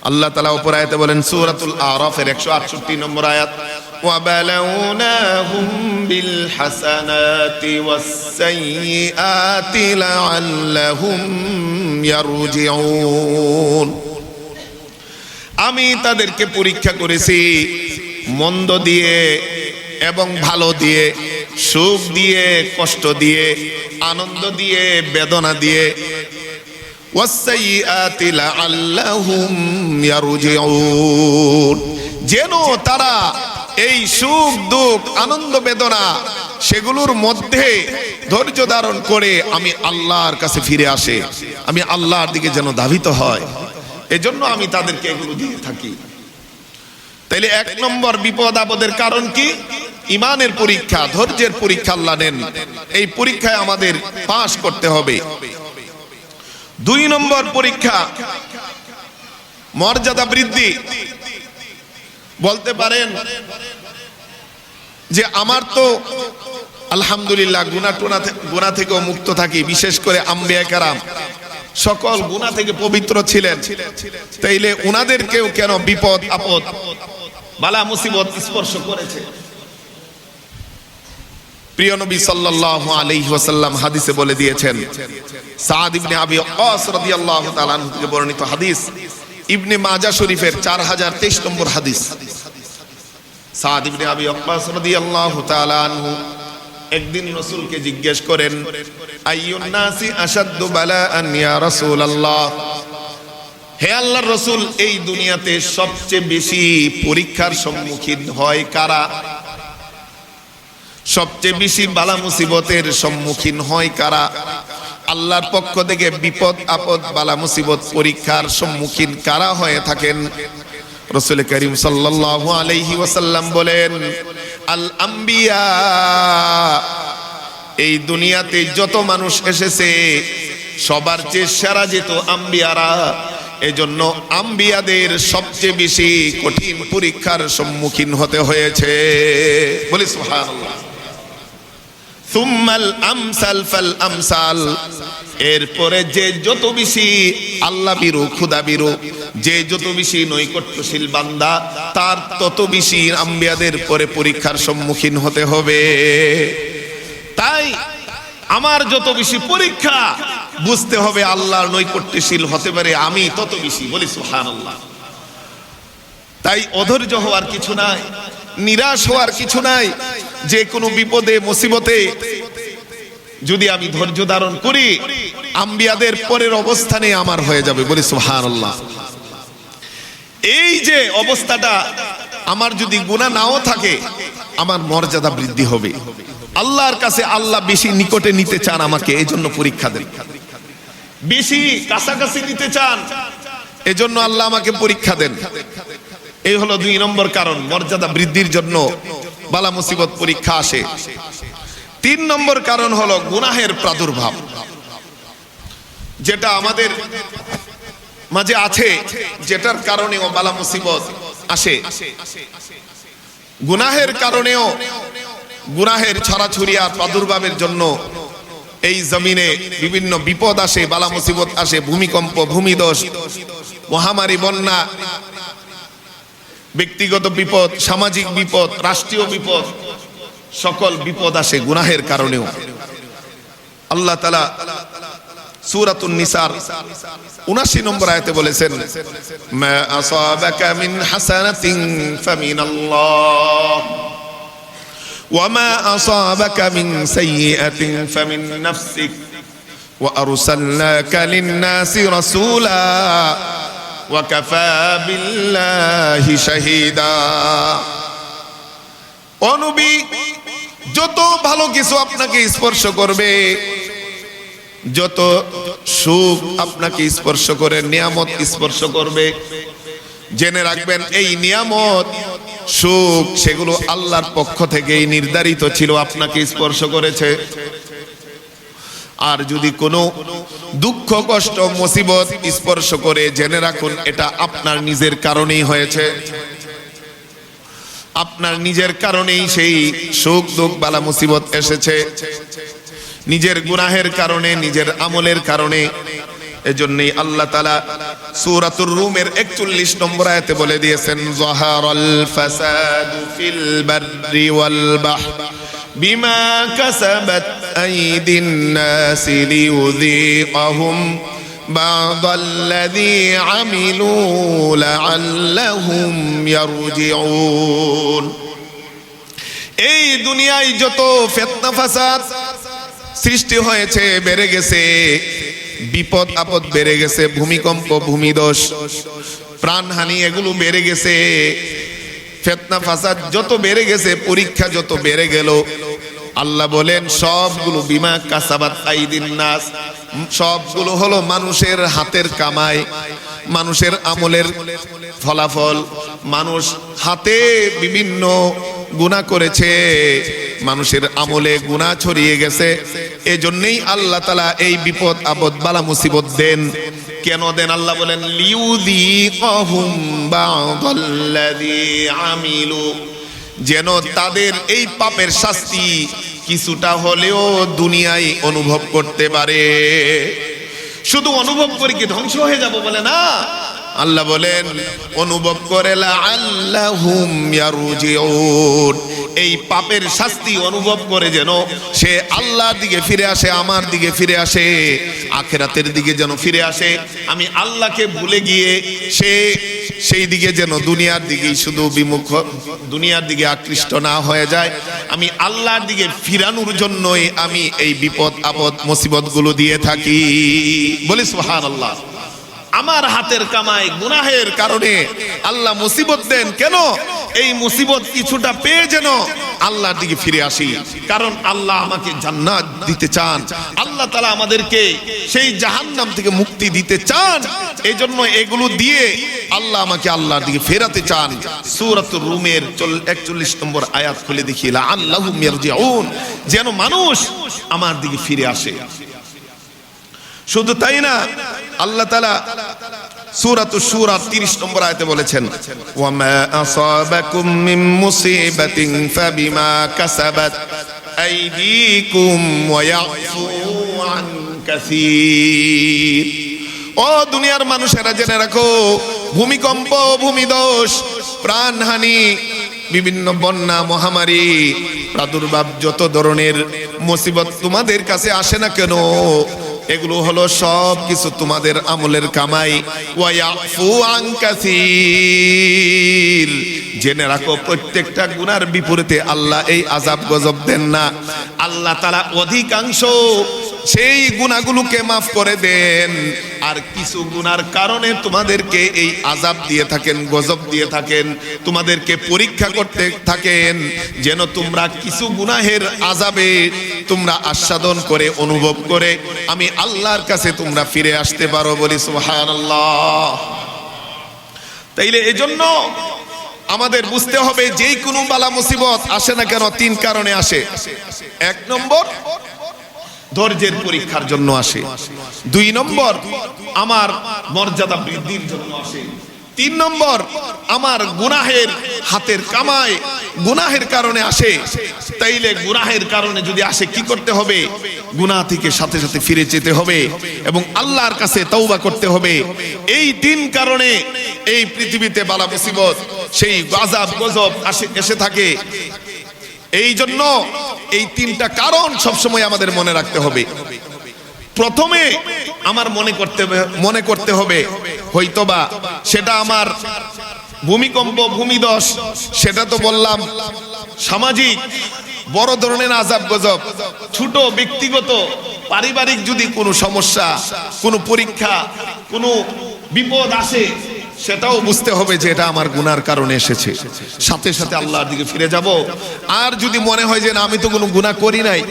আল্লাহ তাআলা উপর আয়াতে বলেন, সূরাতুল আরাফের 168 নম্বর আয়াত, ওয়া বালাউনাহুম বিল হাসানাতি ওয়াস সাইয়্যাতি লাআল্লাহুম ইয়ারজিউন। আমি তাদেরকে পরীক্ষা করেছি মন্দ দিয়ে এবং ভালো দিয়ে, সুখ দিয়ে কষ্ট দিয়ে, আনন্দ দিয়ে বেদনা দিয়ে, ওয়াসসাইয়্যাতি লাআল্লাহুম ইয়ারজিউন, যেন তারা এই সুখ দুঃখ আনন্দ বেদনা সেগুলোর মধ্যে ধৈর্য ধারণ করে আমি আল্লাহর কাছে ফিরে আসে, আমি আল্লাহর দিকে যেন ধাবিত হয়। এজন্য আমি তাদেরকে এগুলো দিয়ে থাকি। তাইলে 1 নম্বর বিপদ আপদের কারণ কি? ইমানের পরীক্ষা, ধৈর্যের পরীক্ষা আল্লাহ নেন। এই পরীক্ষায় আমাদের পাস করতে হবে। 2 নম্বর পরীক্ষা মর্যাদা বৃদ্ধি। বলতে পারেন যে আমার তো আলহামদুলিল্লাহ গুনাহ থেকেও মুক্ত থাকি, বিশেষ করে আম্বিয়া কেরাম সকল গুনাহ থেকে পবিত্র ছিলেন, তাইলে উনাদেরকেও কেন বিপদ আপদ বালা মুসিবত স্পর্শ করেছে। প্রিয় নবী সাল্লাল্লাহু আলাইহি ওয়াসাল্লাম হাদিসে বলে দিয়েছেন, সাদ ইবনে আবি ওয়াক্কাস রাদিয়াল্লাহু তাআলা আনহু থেকে বর্ণিত হাদিস, ইবনে মাজাহ শরীফের 4023 নম্বর হাদিস। সাদ ইবনে আবি ওয়াক্কাস রাদিয়াল্লাহু তাআলা আনহু একদিন রাসূলকে জিজ্ঞেস করেন, আইয়ুন নাসি আশাদ্দু বালাআন ইয়া রাসূলুল্লাহ, হে আল্লাহর রাসূল, এই দুনিয়াতে সবচেয়ে বেশি পরীক্ষার সম্মুখীন হয় কারা? সবচেয়ে বেশি বালা মুসিবতের সম্মুখীন হয় কারা? আল্লাহর পক্ষ থেকে বিপদ আপদ বালা মুসিবত পরীক্ষার সম্মুখীন কারা হয়ে থাকেন? রাসূল করিম সাল্লাল্লাহু আলাইহি ওয়াসাল্লাম বলেন, আল আম্বিয়া, এই দুনিয়াতে যত মানুষ এসেছে সবার চেয়ে সেরা যেত আম্বিয়ারা, এজন্য আম্বিয়াদের সবচেয়ে বেশি কঠিন পরীক্ষার সম্মুখীন হতে হয়েছে। বলি সুবহানাল্লাহ। সুম্মাল আমসাল ফাল আমসাল, এরপরে যে যত বেশি আল্লাহ বিরু খুদা বিরু, যে যত বেশি নৈকট্যশীল বান্দা, তার তত বেশি আম্বিয়াদের পরে পরীক্ষার সম্মুখীন হতে হবে। তাই আমার যত বেশি পরীক্ষা, বুঝতে হবে আল্লাহর নৈকট্যশীল হতে পারে আমি তত বেশি। বলি সুবহানাল্লাহ। তাই অধৈর্য হওয়ার কিছু নাই, নিরাশ হওয়ার কিছু নাই। যে কোনো বিপদে মুসিবতে যদি আমি ধৈর্য ধারণ করি, আম্বিয়াদের পরের অবস্থানে আমার হয়ে যাবে। বলি সুবহানাল্লাহ। এই যে অবস্থাটা, আমার যদি গুনাহ নাও থাকে, আমার মর্যাদা বৃদ্ধি হবে। আল্লাহর কাছে আল্লাহ বেশি নিকটে নিতে চান আমাকে, এজন্য পরীক্ষা দেন। বেশি কাছাকাছি নিতে চান, এজন্য আল্লাহ আমাকে পরীক্ষা দেন। এই হলো 2 নম্বর কারণ, মর্যাদা বৃদ্ধির জন্য বালা মুসিবত পরীক্ষা আসে। 3 নম্বর কারণ হলো গুনাহের প্রাদুর্ভাব, যেটা আমাদের মাঝে আছে, যেটার কারণেও বালা মুসিবত আসে। গুনাহের কারণেও, গুনাহের ছড়াছড়ি আর প্রাদুর্ভাবের জন্য এই জমিনে বিভিন্ন বিপদ আসে, বালা মুসিবত আসে। ভূমিকম্প, ভূমিধস, মহামারী, বন্যা, ব্যক্তিগত বিপদ, সামাজিক বিপদ, রাষ্ট্রীয় বিপদ, সকল বিপদ আসে গুনাহের কারণেও। আল্লাহ তাআলা সূরাতুন নিসার ৭৯ নম্বর আয়াতে বলেছেন, মা আসাবাকা মিন হাসানাতিন ফামিনাল্লাহ ওয়া মা আসাবাকা মিন সাইয়্যাতিন ফামিন নাফসিক ওয়া আরসালনাকা লিন-নাসি রাসূলা ওয়া কাফা বিল্লাহি শাহীদা। ও নবী, যত ভালো কিছু আপনাকে স্পর্শ করবে, যত সুখ আপনাকে স্পর্শ করে, নিয়ামত স্পর্শ করবে, জেনে রাখবেন এই নিয়ামত সুখ সেগুলো আল্লাহর পক্ষ থেকেই নির্ধারিত ছিল, আপনাকে স্পর্শ করেছে। আর যদি কোনো দুঃখ কষ্ট মুসিবত স্পর্শ করে, জেনে রাখুন এটা আপনার নিজের কারণেই হয়েছে। আপনার নিজের কারণেই সেই সুখ দুঃখ বালা মুসিবত এসেছে, নিজের গুনাহের কারণে, নিজের আমলের কারণে। এজন্যই আল্লাহ তাআলা সূরাতুর রুমের ৪১ নম্বর আয়াতে বলে দিয়েছেন, যাহারাল ফাসাদু ফিল বাররি ওয়াল বাহর বিমা কাসাবাত আইদিন নাসি লিয়ুযীকাহুম বা'দাল্লাযী আমিলু লা'আল্লাহুম ইয়ারজিউন। এই দুনিয়ায় যত ফিতনা ফাসাদ সৃষ্টি হয়েছে, বেড়ে গেছে, বিপদ আপদ বেড়ে গেছে, ভূমিকম্প, ভূমিধস, প্রাণহানি এগুলো বেড়ে গেছে, ফিতনা ফাসাদ যত বেড়ে গেছে, পরীক্ষা যত বেড়ে গেল, আল্লাহ বলেন সবগুলো বিমা কাসাবাত আইদিন নাস, সবগুলো হলো মানুষের হাতের কামাই, মানুষের আমলের ফলাফল। মানুষ হাতে বিভিন্ন গুনাহ করেছে, মানুষের আমলে গুনাহ ছড়িয়ে গেছে। এজন্যই আল্লাহ তাআলা এই বিপদ আপদ বালা মুসিবত দেন। কেন দেন? আল্লাহ বলেন লিয়ুযীকাহুম বা'দাল্লাযী আমিলু, যেন তাদের এই পাপের শাস্তি কিছুটা হলেও দুনিয়ায় অনুভব করতে পারে। শুধু অনুভব করে কি ধ্বংস হয়ে যাব বলে না, আল্লাহ বলেন অনুভব করে লাআল্লাহুম ইয়ারজিউন, এই পাপের শাস্তি অনুভব করে যেন সে আল্লাহর দিকে ফিরে আসে, আমার দিকে ফিরে আসে, আখিরাতের দিকে যেন ফিরে আসে। আমি আল্লাহকে ভুলে গিয়ে সে সেই দিকে যেন দুনিয়ার দিকেই শুধু বিমুখ, দুনিয়ার দিকে আকৃষ্ট না হয়ে যায়। আমি আল্লাহর দিকে ফিরানোর জন্যই আমি এই বিপদ আপদ মুসিবত গুলো দিয়ে থাকি। বলি সুবহানাল্লাহ। আমার হাতের কামাই গুনাহের কারণে আল্লাহ মুসিবত দেন কেন? এই মুসিবত কিছুটা পেয়ে যেন আল্লাহর দিকে ফিরে আসি। কারণ আল্লাহ আমাকে জান্নাত দিতে চান, আল্লাহ তাআলা আমাদেরকে সেই জাহান্নাম থেকে মুক্তি দিতে চান। এই জন্য এগুলো দিয়ে আল্লাহ আমাকে আল্লাহর দিকে ফেরাতে চান। সূরাতুর রুমের 41 নম্বর আয়াত খুলে দেখি, লাআল্লাহুম ইয়ারজিউন, যেন মানুষ আমার দিকে ফিরে আসে। শুধু তাই না, আল্লাহ তাআলা সূরাতুশ শূরা 30 নম্বর আয়াতে বলেছেন, ওয়া মা আসাবাকুম মিন মুসিবাতিন ফাবিমা কাসাবাত আইদিকুম ওয়া ইয়াফু আন কাসীর। ও দুনিয়ার মানুষেরা জেনে রাখো, ভূমিকম্প, ভূমিধস, প্রাণহানি, বিভিন্ন বন্যা, মহামারী, প্রাদুর্ভাব, যত ধরনের মুসিবত তোমাদের কাছে আসে না কেন, এগুলো হলো সব কিছু তোমাদের আমলের কামাই। ওয়া ইয়াফু আন কাসীর, জেনে রাখো প্রত্যেকটা গুনার বিপরীতে আল্লাহ এই আযাব গজব দেন না। আল্লাহ তাআলা অধিকাংশ সেই গুনাহগুলোকে মাফ করে দেন, আর কিছু গুনার কারণে তোমাদেরকে এই আযাব দিয়ে থাকেন, গজব দিয়ে থাকেন, তোমাদেরকে পরীক্ষা করতে থাকেন, যেন তোমরা কিছু গুনাহের আযাবে তোমরা আস্বাদন করে, অনুভব করে আমি আল্লাহর কাছে তোমরা ফিরে আসতে পারো। বলি সুবহানাল্লাহ। তাইলে এজন্য আমাদের বুঝতে হবে, যেই কোনো বালা মুসিবত আসে না কেন 3 কারণে আসে। 1 নম্বর ধৈর্যের পরীক্ষার জন্য আসে, 2 নম্বর আমার মর্যাদা বৃদ্ধির জন্য আসে, 3 নম্বর আমার গুনাহের হাতের কামাই গুনাহের কারণে আসে। তাইলে গুনাহের কারণে যদি আসে কি করতে হবে? গুনাহ থেকে সাথে সাথে ফিরে যেতে হবে এবং আল্লাহর কাছে তওবা করতে হবে। এই 3 কারণে এই পৃথিবীতে বালা মুসিবত, সেই আযাব গজব এসে থাকে। এই জন্য এই 3টা কারণ সবসময় আমাদের মনে রাখতে হবে। প্রথমে আমার মনে করতে হবে হয়তোবা সেটা আমার ভূমিকম্প, ভূমিধস, সেটা তো বললাম সামাজিক বড় ধরনের আযাব গজব, ছোট ব্যক্তিগত পারিবারিক যদি কোনো সমস্যা, কোনো পরীক্ষা, কোনো বিপদ আসে, সেটাও বুঝতে হবে যে এটা আমার গুনার কারণে এসেছে, সাথে সাথে আল্লাহর দিকে ফিরে যাব। আর যদি মনে হয় যে না আমি তো কোনো গুনাহ করি নাই,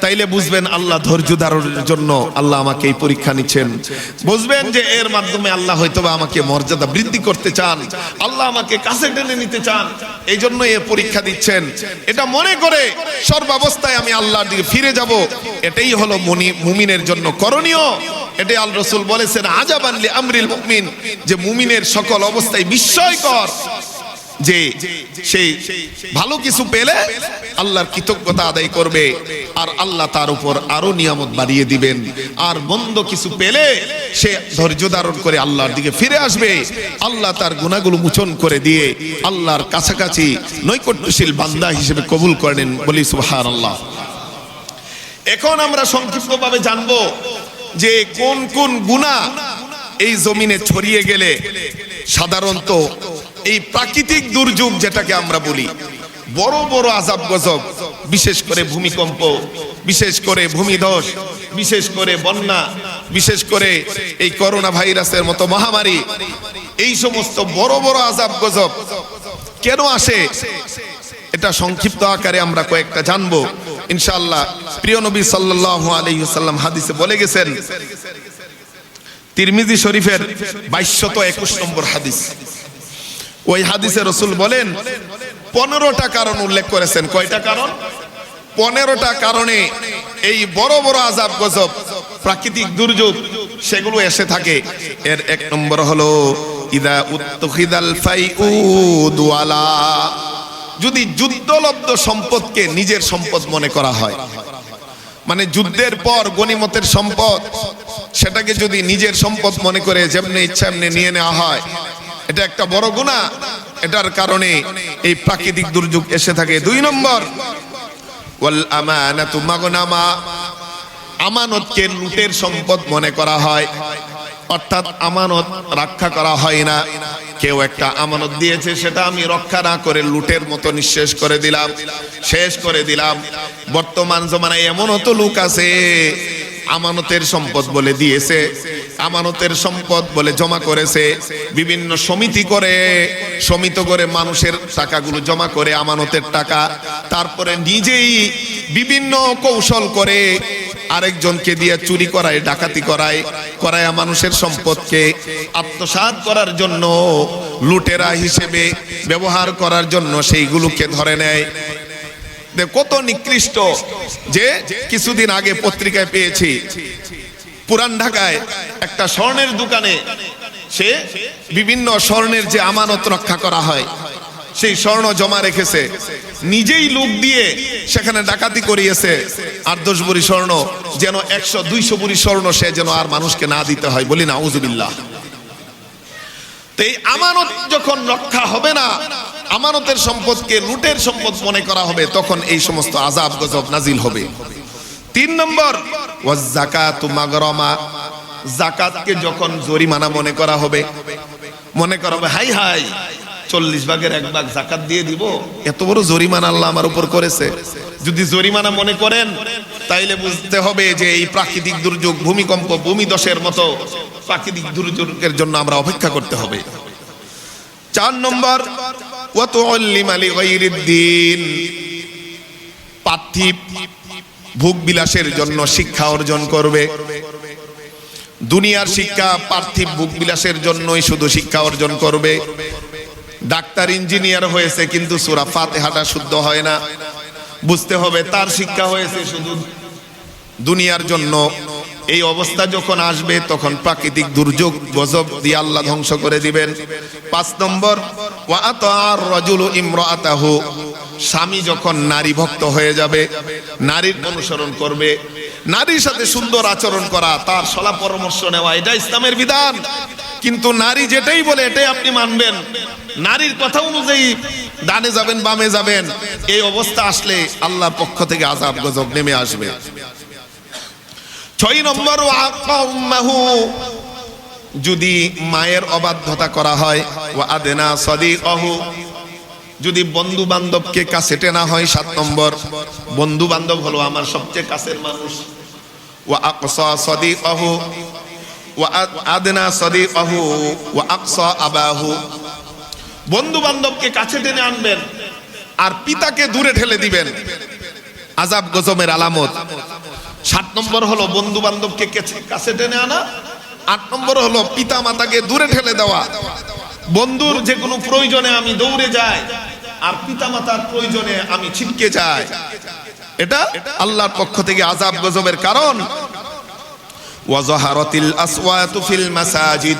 তাইলে বুঝবেন আল্লাহ ধৈর্য ধারণের জন্য আল্লাহ আমাকে এই পরীক্ষা নিচ্ছেন। বুঝবেন যে এর মাধ্যমে আল্লাহ হয়তোবা আমাকে মর্যাদা বৃদ্ধি করতে চান, আল্লাহ আমাকে কাছে টেনে নিতে চান, এই জন্য এই পরীক্ষা দিচ্ছেন। এটা মনে করে সর্বাবস্থায় আমি আল্লাহর দিকে ফিরে যাব, এটাই হলো মুমিনের জন্য করণীয়। এটাই আল রাসূল বলেছেন, আজাবান লি আমরিল মুমিন, যে মুমিনের সকল অবস্থায় বিস্ময়কর যে সেই ভালো কিছু পেলে আল্লাহর কৃতজ্ঞতা আদায় করবে আর আল্লাহ তার উপর আরো নিয়ামত বাড়িয়ে দিবেন, আর মন্দ কিছু পেলে সে ধৈর্য ধারণ করে আল্লাহর দিকে ফিরে আসবে, আল্লাহ তার গুনাহগুলো মোচন করে দিয়ে আল্লাহর কাছাকাছি নৈকট্যশীল বান্দা হিসেবে কবুল করেন। বলি সুবহানাল্লাহ। এখন আমরা সংক্ষিপ্তভাবে জানবো যে কোন কোন গুনাহ এই জমিনে ছড়িয়ে গেলে সাধারণত এই প্রাকৃতিক দুর্যোগ যেটাকে আমরা বলি, বড় বড় আযাব গজব, বিশেষ করে ভূমিকম্প, বিশেষ করে ভূমিধস, বিশেষ করে বন্যা, বিশেষ করে এই করোনা ভাইরাসের মতো মহামারী, এই সমস্ত বড় বড় আযাব গজব কেন আসে, এটা সংক্ষিপ্ত আকারে আমরা কয়েকটা জানবো ইনশাআল্লাহ। প্রিয় নবী সাল্লাল্লাহু আলাইহি ওয়াসাল্লাম হাদিসে বলে গেছেন, তিরমিজি শরীফের 2221 নম্বর হাদিস, ওই হাদিসে রাসূল বলেন 15টা কারণ উল্লেখ করেছেন। কয়টা কারণ? 15টা কারণে এই বড় বড় আযাব গজব, প্রাকৃতিক দুর্যোগ সেগুলো এসে থাকে। এর 1 নম্বর হলো ইদা উত্তখিদাল ফাইউদ ওয়ালা, যদি যুদ্ধলব্ধ সম্পদকে নিজের সম্পদ মনে করা হয়, মানে যুদ্ধের পর গনিমতের সম্পদ সেটাকে যদি নিজের সম্পদ মনে করে যেমনি ইচ্ছা এমনি নিয়ে নেওয়া হয়, এটা একটা বড় গুনাহ। এটার কারণে এই প্রাকৃতিক দুর্যোগ এসে থাকে। 2 নম্বর, ওয়াল আমানাতু মাগনামা, আমানতকে লুটের সম্পদ মনে করা হয়, অর্থাৎ আমানত রক্ষা করা হয় না। কেউ একটা আমানত দিয়েছে, সেটা আমি রক্ষা না করে লুটের মতো নিঃশেষ করে দিলাম, শেষ করে দিলাম। বর্তমান জমানায় এমনও তো লোক আছে, আমানতের সম্পদ বলে দিয়েছে, আমানতের সম্পদ বলে জমা করেছে, বিভিন্ন সমিতি করে মানুষের টাকাগুলো জমা করে, আমানতের টাকা, তারপরে নিজেই বিভিন্ন কৌশল করে আরেকজনকে দিয়ে চুরি করায়, ডাকাতি করায় মানুষের সম্পদকে আত্মসাৎ করার জন্য, লুটেরা হিসেবে ব্যবহার করার জন্য সেইগুলোকে ধরে নেয়। কত নিকৃষ্ট! যে কিছুদিন আগে পত্রিকায় পেয়েছি, পুরান ঢাকায় একটা স্বর্ণের দোকানে সে বিভিন্ন স্বর্ণের যে আমানত রক্ষা করা হয় সেই স্বর্ণ জমা রেখেছে, নিজেই লোক দিয়ে সেখানে ডাকাতি করিয়েছে। 8-10 ভরি স্বর্ণ, যেন 100-200 ভরি স্বর্ণ সে যেন আর মানুষকে না দিতে হয়। বলি নাউজুবিল্লাহ। তো এই আমানত যখন রক্ষা হবে না, আমানতের সম্পদকে লুটের সম্পদ মনে করা হবে, তখন এই সমস্ত আযাব গজব নাজিল হবে। 3 নম্বর, ওয়াজ যাকাতু মাগরামা, যাকাতকে যখন জরিমানা মনে করা হবে, হাই হাই 40 ভাগের 1 ভাগ যাকাত দিয়ে দিব, এত বড় জরিমানা আল্লাহ আমার উপর করেছে। যদি জরিমানা মনে করেন তাইলে বুঝতে হবে যে এই প্রাকৃতিক দুর্যোগ, ভূমিকম্প, ভূমিধসের মতো প্রাকৃতিক দুর্যোগের জন্য আমরা অপেক্ষা করতে হবে। 4 নম্বর, ওয়া তুআল্লিমা লিগাইরিদ্দিন, পার্থিব ভোগ বিলাসের জন্য শিক্ষা অর্জন করবে। দুনিয়ার শিক্ষা পার্থিব ভোগ বিলাসের জন্যই শুধু শিক্ষা অর্জন করবে। ডাক্তার ইঞ্জিনিয়ার হয়েছে কিন্তু সূরা ফাতিহাটা শুদ্ধ হয় না, বুঝতে হবে তার শিক্ষা হয়েছে শুধু দুনিয়ার জন্য। এই অবস্থা যখন আসবে তখন প্রাকৃতিক দুর্যোগ গজব দিয়ে আল্লাহ ধ্বংস করে দিবেন। 5 নম্বর, ওয়া আতাআর রাজুলু ইমরাআতাহু, স্বামী যখন নারী ভক্ত হয়ে যাবে, নারীর অনুসরণ করবে, নারীর সাথে সুন্দর আচরণ করা, তার সলা পরামর্শ নেওয়া, এটা ইসলামের বিধান। কিন্তু নারী যেটাই বলে এটাই আপনি মানবেন, নারীর কথা অনুযায়ী ডানে যাবেন বামে যাবেন, এই অবস্থা আসলে আল্লাহর পক্ষ থেকে আযাব গজব নেমে আসবে। 6 নম্বর, ওয়া আক্কা উম্মাহু, যদি মায়ের অবাধ্যতা করা হয়, ওয়া আদনা সাদিকাহু, যদি বন্ধু বান্ধবকে কাছে টেনা হয়। 7 নম্বর, বন্ধু বান্ধব হলো আমার সবচেয়ে কাছের মানুষ। ওয়া আকসা সাদিকাহু ওয়া আদনা সাদিকাহু ওয়া আকসা আবাহু, বন্ধু বান্ধবকে কাছে টেনে আনবেন আর পিতাকে দূরে ঠেলে দিবেন, আযাব গজবের আলামত। 7 নম্বর হলো বন্ধু বান্ধবকে কাছে টেনে আনা, 8 নম্বর হলো পিতা মাতাকে দূরে ঠেলে দেওয়া। বন্ধুর যে কোনো প্রয়োজনে আমি দৌড়ে যাই আর পিতা মাতার প্রয়োজনে আমি ছিটকে যাই, এটা আল্লাহর পক্ষ থেকে আযাব গজবের কারণ। ওয়াজাহারাতিল আসওয়াতু ফিল মাসাজিদ,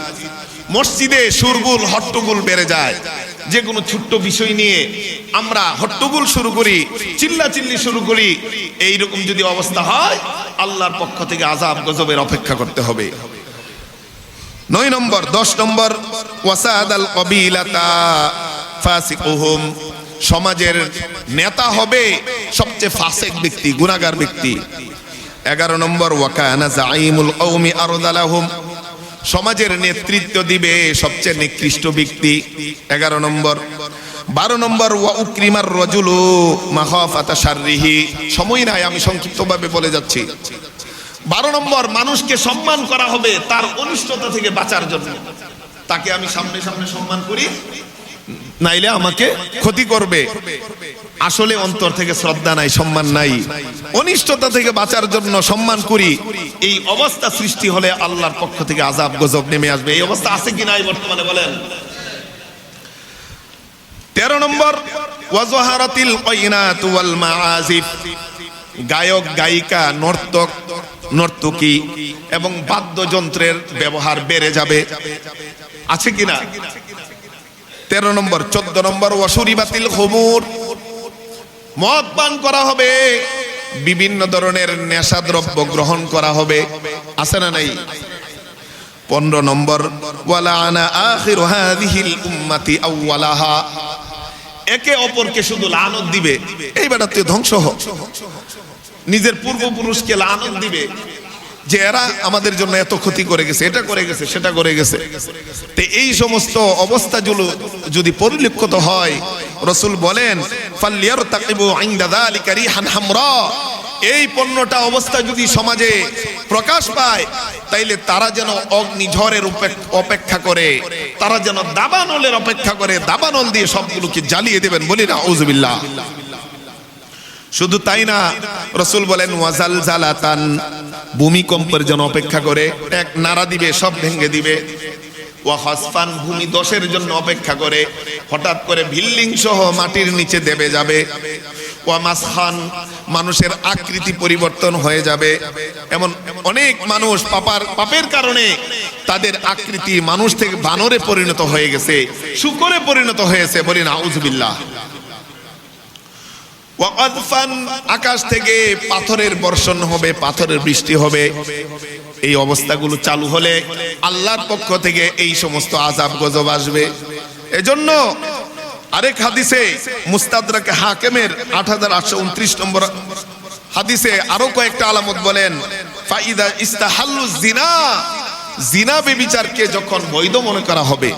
মসজিদে সুরগুল হট্টগোল বেড়ে যায়। যে কোনো ছোট্ট বিষয় নিয়ে আমরা হট্টগোল শুরু করি, চিল্লাচিল্লি শুরু করি, এইরকম যদি অবস্থা হয় আল্লাহর পক্ষ থেকে আযাব গজবের অপেক্ষা করতে হবে। 9 নম্বর, 10 নম্বর, ওয়াসাদাল কবিলাতা ফাসিকুহুম, সমাজের নেতা হবে সবচেয়ে ফাসিক ব্যক্তি, গুনাহগার ব্যক্তি। 11 নম্বর, ওয়া কানা যাঈমুল কওমি আরদালাহুম, সমাজের নেতৃত্ব দিবে সবচেয়ে নিকৃষ্ট ব্যক্তি। 11 নম্বর। 12 নম্বর, ওয়া উকরিমার রাজুলু মাখাফাতা শাররিহি, সময় নাই আমি সংক্ষিপ্তভাবে বলে যাচ্ছি। 12 নম্বর, মানুষকে সম্মান করা হবে তার অনিষ্টতা থেকে বাঁচার জন্য। তাকে আমি সামনে সামনে সম্মান করি, নাইলে আমাকে ক্ষতি করবে। আসলে অন্তর থেকে শ্রদ্ধা নাই, সম্মান নাই, অনিষ্টতা থেকে বাঁচার জন্য সম্মান করি। এই অবস্থা সৃষ্টি হলে আল্লাহর পক্ষ থেকে আযাব গজব নেমে আসবে। এই অবস্থা আছে কি নাই বর্তমানে বলেন? 13 নম্বর, ওয়াজহারাতিল কায়নাতু ওয়াল মাআজিফ, গায়ক গায়িকা, নর্তক নর্তকী এবং বাদ্যযন্ত্রের ব্যবহার বেড়ে যাবে, আছে কিনা? 13 নম্বর। 14 নম্বর, ওয়াশুরিবাতিল খুমুর, মদ পান করা হবে, বিভিন্ন ধরনের নেশাদ্রব্য গ্রহণ করা হবে, আছে না নাই? 15 নম্বর, ওয়ালাআনা আখিরু হাযিহিল উম্মতি আউওয়ালাহা, একে অপরকে শুধু লানত দিবে, এই বেটা তুই ধ্বংস হ। নিজের পূর্বপুরুষকে লানত দিবে যে এরা আমাদের জন্য এত ক্ষতি করে গেছে, এটা করে গেছে, সেটা করে গেছে। তো এই সমস্ত অবস্থাগুলো যদি পরিলক্ষিত হয়, রাসূল বলেন ফালইয়ারতাকিবু ইনদা যালিকা রিহান হামরা, এই পণ্যটা অবস্থা যদি সমাজে প্রকাশ পায়, তাইলে তারা যেন অগ্নিঝড়ের অপেক্ষা করে, তারা যেন দাবানলের অপেক্ষা করে, দাবানল দিয়ে সবগুলোকে জ্বালিয়ে দেবেন। বলি না আউযুবিল্লাহ। শুধু তাই না, রাসূল বলেন ওয়াজালজালাতান, ভূমিকম্পের জন্য অপেক্ষা করে, এক নাড়া দিবে সব ভেঙে দিবে। ওয়া খাসফান, ভূমি দশের জন্য অপেক্ষা করে, হঠাৎ করে বিল্ডিং সহ মাটির নিচে দেবে যাবে। ওয়া মাসখান, মানুষের আকৃতি পরিবর্তন হয়ে যাবে। এমন অনেক মানুষ পাপের কারণে তাদের আকৃতি মানুষ থেকে বানরে পরিণত হয়ে গেছে, শূকরে পরিণত হয়েছে। বলি না আউযুবিল্লাহ। ওয়াকযফান, আকাশ থেকে পাথরের বর্ষণ হবে, পাথরের বৃষ্টি হবে। এই অবস্থাগুলো চালু হলে আল্লাহর পক্ষ থেকে এই সমস্ত আযাব গজব আসবে। এজন্য আরেক হাদিসে মুস্তাদরাকে হাকিমের 8829 নম্বর হাদিসে আরো কয়েকটা আলামত বলেন, ফাইদা ইস্তাহাল্লু জিনা, জিনা ব্যভিচারকে যখন বৈধ মনে করা হবে,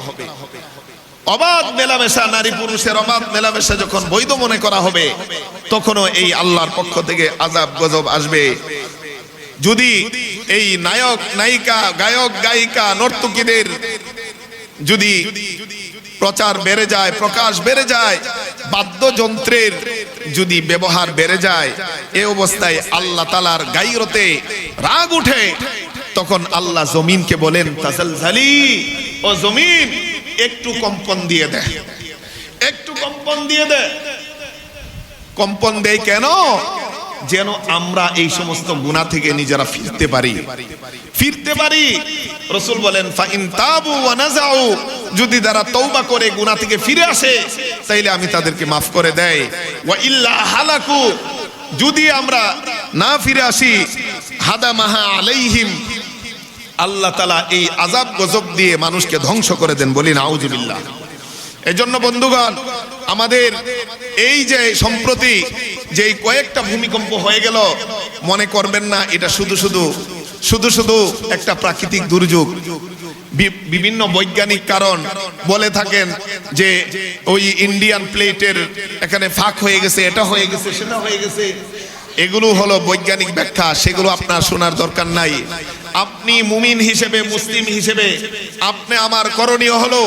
অবাধ মেলামেশা, নারী পুরুষের অবাধ মেলামেশা যখন বৈধ মনে করা হবে, তখনও এই আল্লাহর পক্ষ থেকে আযাব গজব আসবে। যদি এই নায়ক নায়িকা, গায়ক গায়িকা, নর্তকীদের যদি প্রচার বেড়ে যায়, প্রকাশ বেড়ে যায়, বাদ্যযন্ত্রের যদি ব্যবহার বেড়ে যায়, এই অবস্থায় আল্লাহ তাআলার গায়রতে রাগ উঠে, তখন আল্লাহ জমিনকে বলেন তাজালজালি, ও জমিন একটু কম্পন দিয়ে দে, একটু কম্পন দিয়ে দে। কম্পন দেয় কেন? যেন আমরা এই সমস্ত গুনাহ থেকে নিজেরা ফিরতে পারি। রাসূল বলেন ফাইন তাবু ওয়া নাযাউ, যদি তারা তওবা করে গুনাহ থেকে ফিরে আসে, তাইলে আমি তাদেরকে মাফ করে দেই। ওয়া ইল্লা হালাকু, যদি আমরা না ফিরে আসি, হাদামাহা আলাইহিম, আল্লাহ তাআলা এই আযাব গজব দিয়ে মানুষকে ধ্বংস করে দেন। বলি না আউযুবিল্লাহ। এজন্য বন্ধুগণ, আমাদের এই যে সম্প্রতি যে কয়েকটা ভূমিকম্প হয়ে গেল, মনে করবেন না এটা শুধু একটা প্রাকৃতিক দুর্যোগ। বিভিন্ন বৈজ্ঞানিক কারণ বলে থাকেন যে ওই ইন্ডিয়ান প্লেটের এখানে ফাঁক হয়ে গেছে, এটা হয়ে গেছে, সেটা হয়ে গেছে। এগুলো হলো বৈজ্ঞানিক ব্যাখ্যা, সেগুলো আপনার শোনার দরকার নাই। আপনি মুমিন হিসেবে, মুসলিম হিসেবে আপনি, আমার করণীয় হলো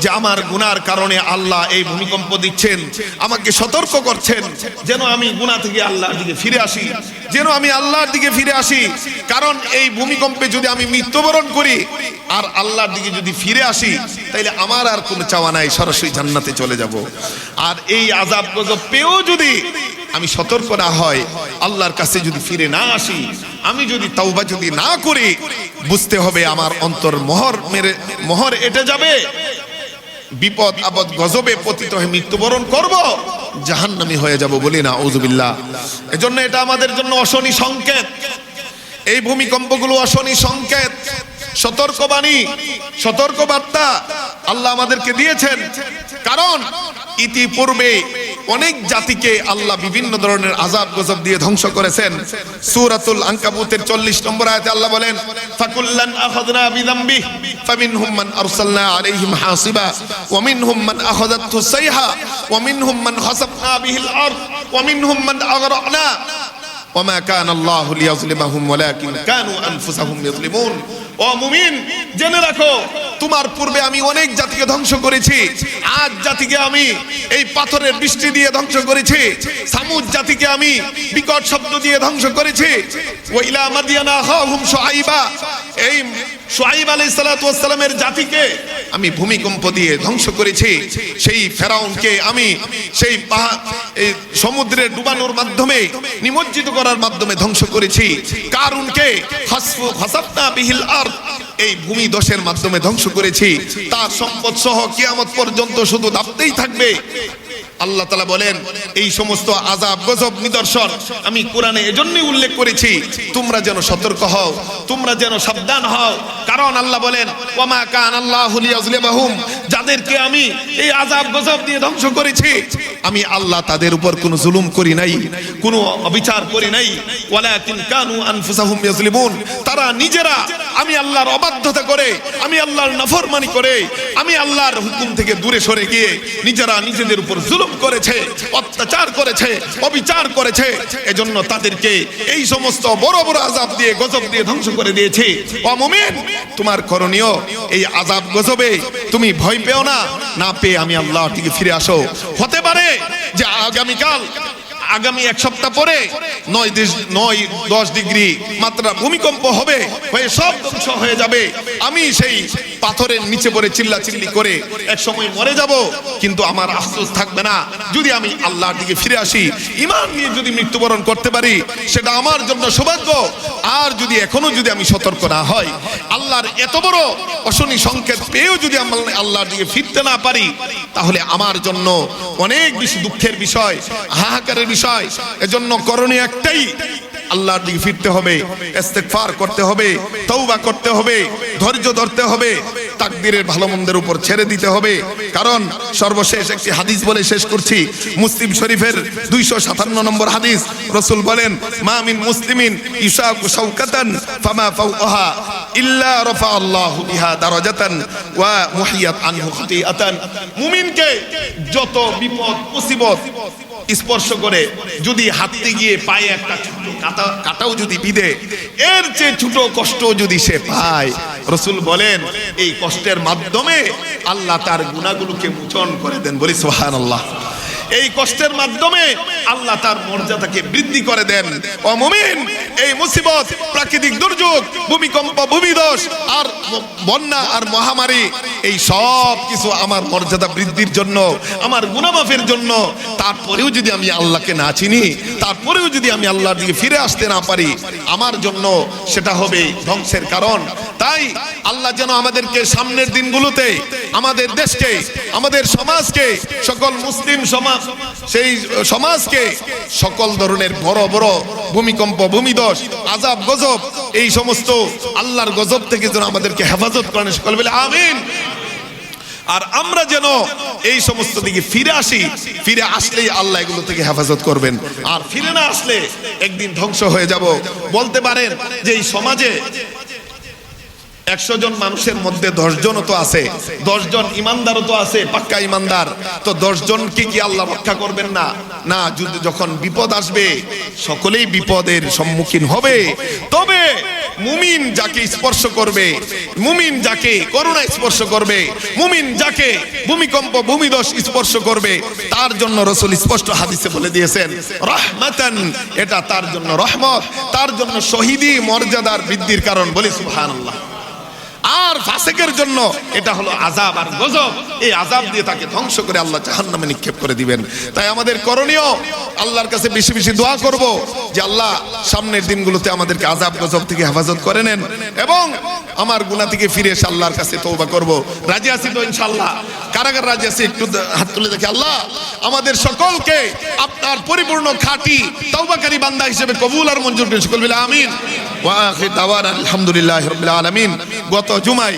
যে আমার গুনার কারণে আল্লাহ এই ভূমিকম্প দিচ্ছেন, আমাকে সতর্ক করছেন যেন আমি গুনাহ থেকে আল্লাহর দিকে ফিরে আসি, যেন আমি আল্লাহর দিকে ফিরে আসি। কারণ এই ভূমিকম্পে যদি আমি মৃত্যুবরণ করি আর আল্লাহর দিকে যদি ফিরে আসি, তাইলে আমার আর কোনো চাওয়া নাই, সরাসরি জান্নাতে চলে যাব। আর এই আযাব গজব পেয়েও যদি আমি সতর্ক না হয়, আল্লাহর কাছে যদি ফিরে না আসি, আমি যদি তাওবা যদি না করি, বুঝতে হবে আমার অন্তর মোহর এটে যাবে, বিপদ আপদ গজবে পতিত হয়ে মৃত্যুবরণ করব, জাহান্নামী হয়ে যাব। বলি না আউযুবিল্লাহ। এজন্য এটা আমাদের জন্য অশনি সংকেত, এই ভূমিকম্পগুলো অশনি সংকেত, সতর্কবাণী, সতর্কবার্তা আল্লাহ আমাদেরকে দিয়েছেন। কারণ ইতিপূর্বে অনেক জাতিকে আল্লাহ বিভিন্ন ধরনের আযাব গজব দিয়ে ধ্বংস করেছেন। সূরাতুল আনকাবুতের 40 নম্বর আয়াতে আল্লাহ বলেন ফাকুল্লান আখাযনা বিযামবিহি ফামিনহুম মান আরসালনা আলাইহিম হাসিবা ওয়া মিনহুম মান আখাযাতহু সাইহা ওয়া মিনহুম মান খাসাফনা বিহিল আরদ ওয়া মিনহুম মান আগরাকনা ওয়া মা কানা আল্লাহু লিয়াযলিমাহুম ওয়ালাকিন কানু আনফুসাহুম ইয়াযলিমুন। ও মুমিন, জেনে রাখো তোমার পূর্বে আমি অনেক জাতিকে ধ্বংস করেছি। আদ জাতিকে আমি এই পাথরের বৃষ্টি দিয়ে ধ্বংস করেছি, সামুদ জাতিকে আমি বিকট শব্দ দিয়ে ধ্বংস করেছি। ওয়া ইলা মাদিয়ানা আখাহুম শুআইবা, এই শুআইব আলাইহিস সালাতু ওয়াস সালামের জাতিকে আমি ভূমিকম্প দিয়ে ধ্বংস করেছি। সেই ফেরাউনকে আমি সেই সমুদ্রে ডুবানোর মাধ্যমে, নিমজ্জিত করার মাধ্যমে ধ্বংস করেছি। কারুনকে খাসাফনা বিহিল আরদ, এই ভূমি দশের মাধ্যমে ধ্বংস করেছি। তার সম্পদ সহ কিয়ামত পর্যন্ত শুধু দাপতেই থাকবে। আল্লাহ তাআলা বলেন এই সমস্ত আযাব গজব নিদর্শন আমি কোরআনে এজন্যই উল্লেখ করেছি, তোমরা যেন সতর্ক হও, তোমরা যেন সাবধান হও। কারণ আল্লাহ বলেন ওয়ামা কান আল্লাহু লিয়াযলিমাহুম, যাদেরকে আমি এই আযাব গজব দিয়ে ধ্বংস করেছি, আমি আল্লাহ তাদের উপর কোনো জুলুম করি নাই, কোনো অবিচার করি নাই। ওয়ালাকিন কানু আনফুসাহুম ইয়াযলিমুন, তারা নিজেরা আমি আল্লাহর অবাধ্যতা করে, আমি আল্লাহর নাফরমানি করে, আমি আল্লাহর হুকুম থেকে দূরে সরে গিয়ে নিজেরা নিজেদের উপর জুলুম করেছে, অত্যাচার করেছে, অবিচার করেছে। এজন্য তাদেরকে এই সমস্ত বড় বড় আযাব দিয়ে গজব দিয়ে ধ্বংস করে দিয়েছে। ও মুমিন, তোমার করণীয় এই আযাব গজবে তুমি ভয় পেও না, না পেয়ে আমি আল্লাহর দিকে ফিরে আসো। হতে পারে যে আগামী এক সপ্তাহ পরে 9-10 ডিগ্রি মাত্রা ভূমিকম্প হবে, হয়ে সব ধ্বংস হয়ে যাবে। আমি সেই পাথরের নিচে পড়ে চিল্লাচিল্লি করে এক সময় মরে যাব, কিন্তু আমার আফসোস থাকবে না যদি আমি আল্লাহর দিকে ফিরে আসি, ঈমান নিয়ে যদি মৃত্যুবরণ করতে পারি, সেটা আমার জন্য সৌভাগ্য। আর যদি এখনো যদি আমি সতর্ক না হই, আল্লাহর এত বড় অশনি সংকেত পেয়েও যদি আমি আল্লাহর দিকে ফিরতে না পারি, তাহলে আমার জন্য অনেক বেশি দুঃখের বিষয়, হাহাকারের বিষয়। এজন্য করণীয় একটাই, আল্লাহর দিকে ফিরতে হবে, ইস্তেগফার করতে হবে, তওবা করতে হবে, ধৈর্য ধরতে হবে, তাকদীরের ভালো মন্দের উপর ছেড়ে দিতে হবে। কারণ সর্বশেষ একটি হাদিস বলে শেষ করছি, মুসলিম শরীফের 257 নম্বর হাদিস। রাসূল বলেন মা মিন মুসলিমিন ইশাকু শাওকাতান ফামা ফাওকাহা ইল্লা রাফা আল্লাহু বিহা দারাজাতান ওয়া মুহিয়াত আনহু খাতিআতান। মুমিনকে যত বিপদ মুসিবত স্পর্শ করে, যদি হাতে গিয়ে পায়ে একটা ছোট কাটাও যদি বিধে, এর চেয়ে ছোট কষ্ট যদি সে পায়, রাসূল বলেন এই কষ্টের মাধ্যমে আল্লাহ তার গুনাহগুলোকে মোচন করে দেন। বলি সুবহানাল্লাহ। এই কষ্টের মাধ্যমে আল্লাহ তার মর্যাদাকে বৃদ্ধি করে দেন। ও মুমিন, এই মুসিবত, প্রাকৃতিক দুর্যোগ, ভূমিকম্প, ভূমিধস আর বন্যা আর মহামারী, এই সব কিছু আমার মর্যাদা বৃদ্ধির জন্য, আমার গুনাহ মাফের জন্য। তারপরেও যদি আমি আল্লাহকে না চিনি, তারপরেও যদি আমি আল্লাহর দিকে ফিরে আসতে না পারি, আমার জন্য সেটা হবে ধ্বংসের কারণ। তাই আল্লাহ যেন আমাদেরকে সামনের দিনগুলোতে আমাদের দেশকে, আমাদের সমাজকে, সকল মুসলিম সমাজ, সেই সমাজকে সকল ধরনের বড় বড় ভূমিকম্প, ভূমিধস, আযাব গজব, এই সমস্ত আল্লাহর গজব থেকে যেন আমাদেরকে হেফাজত করেন। সকল বলে আমিন। আর আমরা যেন এই সমস্ত দিকে ফিরে আসি, ফিরে আসলেই আল্লাহ এগুলো থেকে হেফাজত করবেন। আর ফিরে না আসলে একদিন ধ্বংস হয়ে যাব। বলতে পারেন যে এই সমাজে 100 জন মানুষের মধ্যে 10 জনও তো আছে, 10 জন ইমানদারও তো আছে, পাক্কা ইমানদার। তো 10 জনকে কি আল্লাহ রক্ষা করবেন না? না, যখন বিপদ আসবে সকলেই বিপদের সম্মুখীন হবে। তবে মুমিন যাকে স্পর্শ করবে, মুমিন যাকে করুণা স্পর্শ করবে, মুমিন যাকে ভূমিকম্প, ভূমিধস স্পর্শ করবে, তার জন্য রাসূল স্পষ্ট হাদিসে বলে দিয়েছেন রাহমাতান, এটা তার জন্য রহমত, তার জন্য শহীদি মর্যাদার বৃদ্ধির কারণ। বলি সুবহানাল্লাহ। আর ফাসিকের জন্য এটা হলো আযাব আর গজব। এই আযাব দিয়ে তাকে ধ্বংস করে আল্লাহ জাহান্নামে নিক্ষেপ করে দিবেন। তাই আমাদের করণীয়, আল্লাহর কাছে বেশি বেশি দোয়া করব যে আল্লাহ সামনের দিনগুলোতে আমাদেরকে আযাব গজব থেকে হেফাজত করে নেন, এবং আমার গুনাহ থেকে ফিরে এসে আল্লাহর কাছে তওবা করব। রাজি আছি তো ইনশাআল্লাহ? কারাগার রাজি আছি? একটু হাত তুলে দেখি। আল্লাহ আমাদের সকলকে আপনার পরিপূর্ণ খাঁটি তওবাকারী বান্দা হিসেবে কবুল আর মঞ্জুর করুন। সকল বলে আমিন। ওয়া আখির দাওয়ানা আলহামদুলিল্লাহি রাব্বিল আলামিন। গত জুমায়